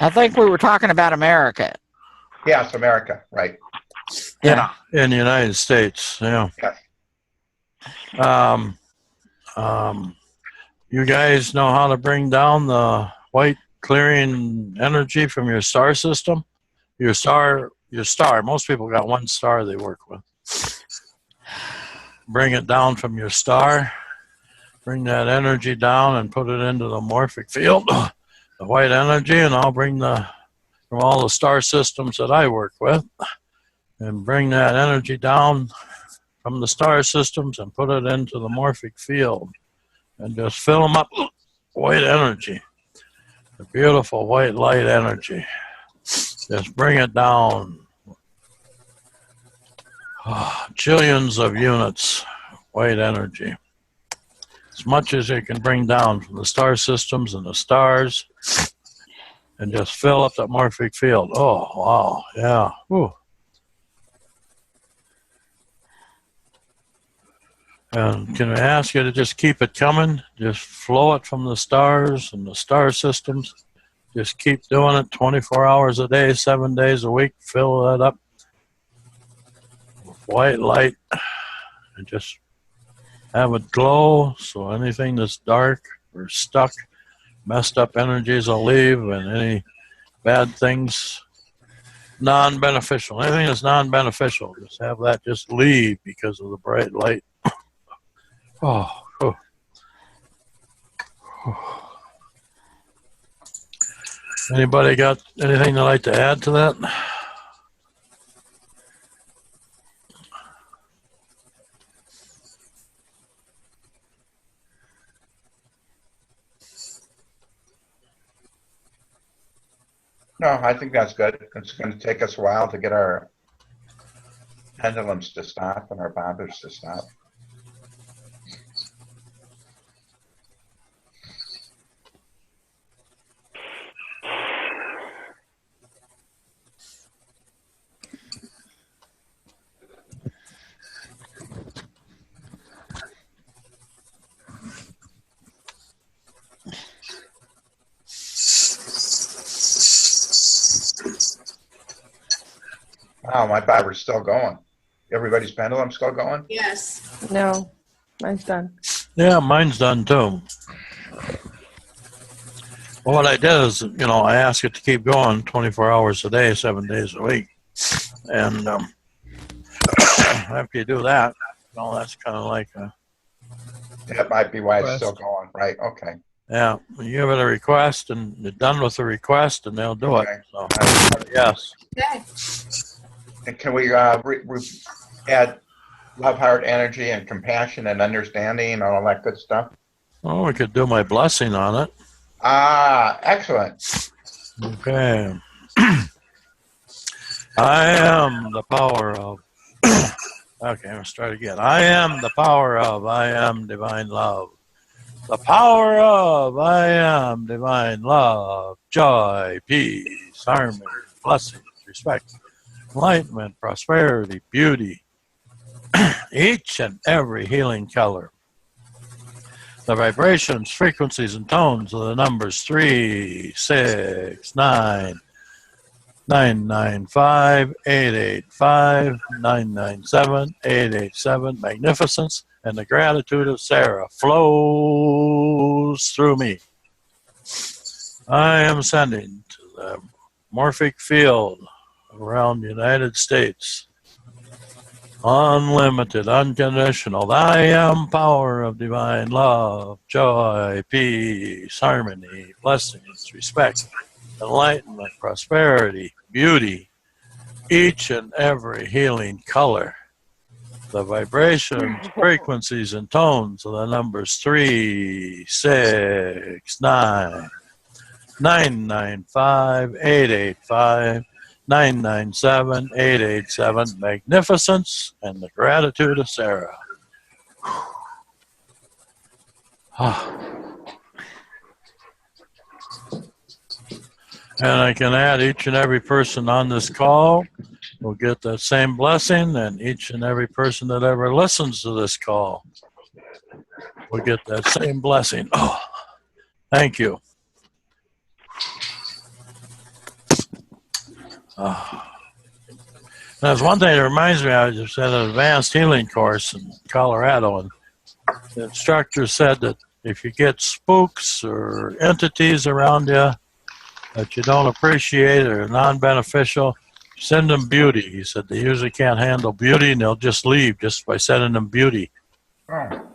Speaker 3: I think we were talking about America.
Speaker 2: Yes, America, right.
Speaker 3: Yeah.
Speaker 1: In the United States, yeah.
Speaker 2: Yes.
Speaker 1: You guys know how to bring down the white clearing energy from your star system? Your star. Most people got one star they work with. Bring it down from your star. Bring that energy down and put it into the morphic field, the white energy, and I'll bring from all the star systems that I work with, and bring that energy down from the star systems and put it into the morphic field, and just fill them up with white energy, the beautiful white light energy. Just bring it down. Jillions of units, white energy. As much as it can bring down from the star systems and the stars, and just fill up that morphic field. Oh, wow, yeah. Whew. And can I ask you to just keep it coming? Just flow it from the stars and the star systems. Just keep doing it 24 hours a day, 7 days a week. Fill that up with white light and just have it glow so anything that's dark or stuck, messed up energies will leave, and any bad things, non-beneficial, anything that's non-beneficial, just have that just leave because of the bright light. Oh. Anybody got anything they'd like to add to that?
Speaker 2: No, I think that's good. It's going to take us a while to get our pendulums to stop and our bobbers to stop. Wow, my bobber's still going. Everybody's pendulum's still going?
Speaker 4: Yes.
Speaker 5: No, mine's done.
Speaker 1: Yeah, mine's done too. Well, what I did is, I ask it to keep going 24 hours a day, 7 days a week. And after you do that, that's kind of like
Speaker 2: That might be why it's still going, right? Okay.
Speaker 1: yeah, you give it a request and you're done with the request and they'll do it.
Speaker 2: Okay.
Speaker 1: So, yes.
Speaker 4: Okay.
Speaker 2: And can we add love, heart, energy, and compassion and understanding and all that good stuff?
Speaker 1: Well, we could do my blessing on it.
Speaker 2: Ah, excellent.
Speaker 1: Okay. I am the power of. Okay, let's start again. I am the power of. I am divine love. The power of. I am divine love. Joy, peace, harmony, blessings, respect, enlightenment, prosperity, beauty. Each and every healing color. The vibrations, frequencies, and tones of the numbers 3, 6, 9, 995, 885, 997, 887. Magnificence and the gratitude of Sarah flows through me. I am sending to the morphic field around the United States unlimited, unconditional, I am power of divine love, joy, peace, harmony, blessings, respect, enlightenment, prosperity, beauty, each and every healing color. The vibrations, frequencies, and tones of the numbers 3, 6, 9, 995, 885, 997, 887. Magnificence and the gratitude of Sarah. And I can add each and every person on this call will get that same blessing, and each and every person that ever listens to this call will get that same blessing. Oh, thank you. There's one thing that reminds me, I just had an advanced healing course in Colorado, and the instructor said that if you get spooks or entities around you that you don't appreciate or are non-beneficial, send them beauty. He said they usually can't handle beauty, and they'll just leave just by sending them beauty.
Speaker 2: Oh.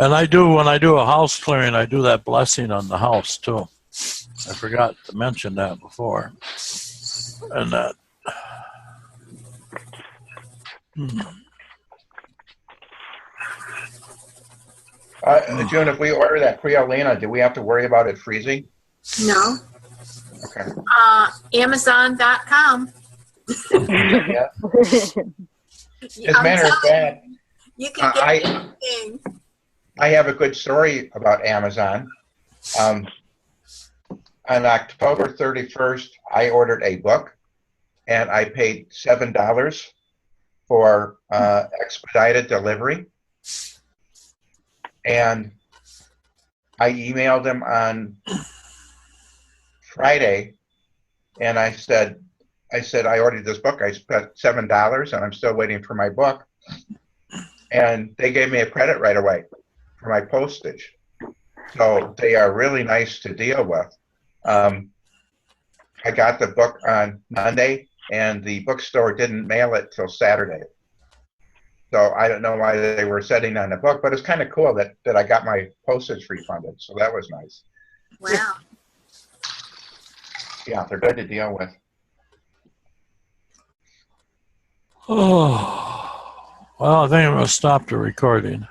Speaker 1: And when I do a house clearing, I do that blessing on the house too. I forgot to mention that before. And that.
Speaker 2: June, if we order that Creolina, do we have to worry about it freezing?
Speaker 4: No.
Speaker 2: Okay.
Speaker 4: Amazon.com.
Speaker 2: Yeah. As a matter of fact,
Speaker 4: You can get anything.
Speaker 2: I have a good story about Amazon. On October 31st, I ordered a book, and I paid $7 for expedited delivery. And I emailed them on Friday, and I said I ordered this book. I spent $7, and I'm still waiting for my book. And they gave me a credit right away for my postage. So they are really nice to deal with. I got the book on Monday, and the bookstore didn't mail it till Saturday. So I don't know why they were sitting on the book, but it's kind of cool that I got my postage refunded. So that was nice.
Speaker 4: Wow.
Speaker 2: Yeah, they're good to deal with.
Speaker 1: Oh, well, I think I'm going to stop the recording.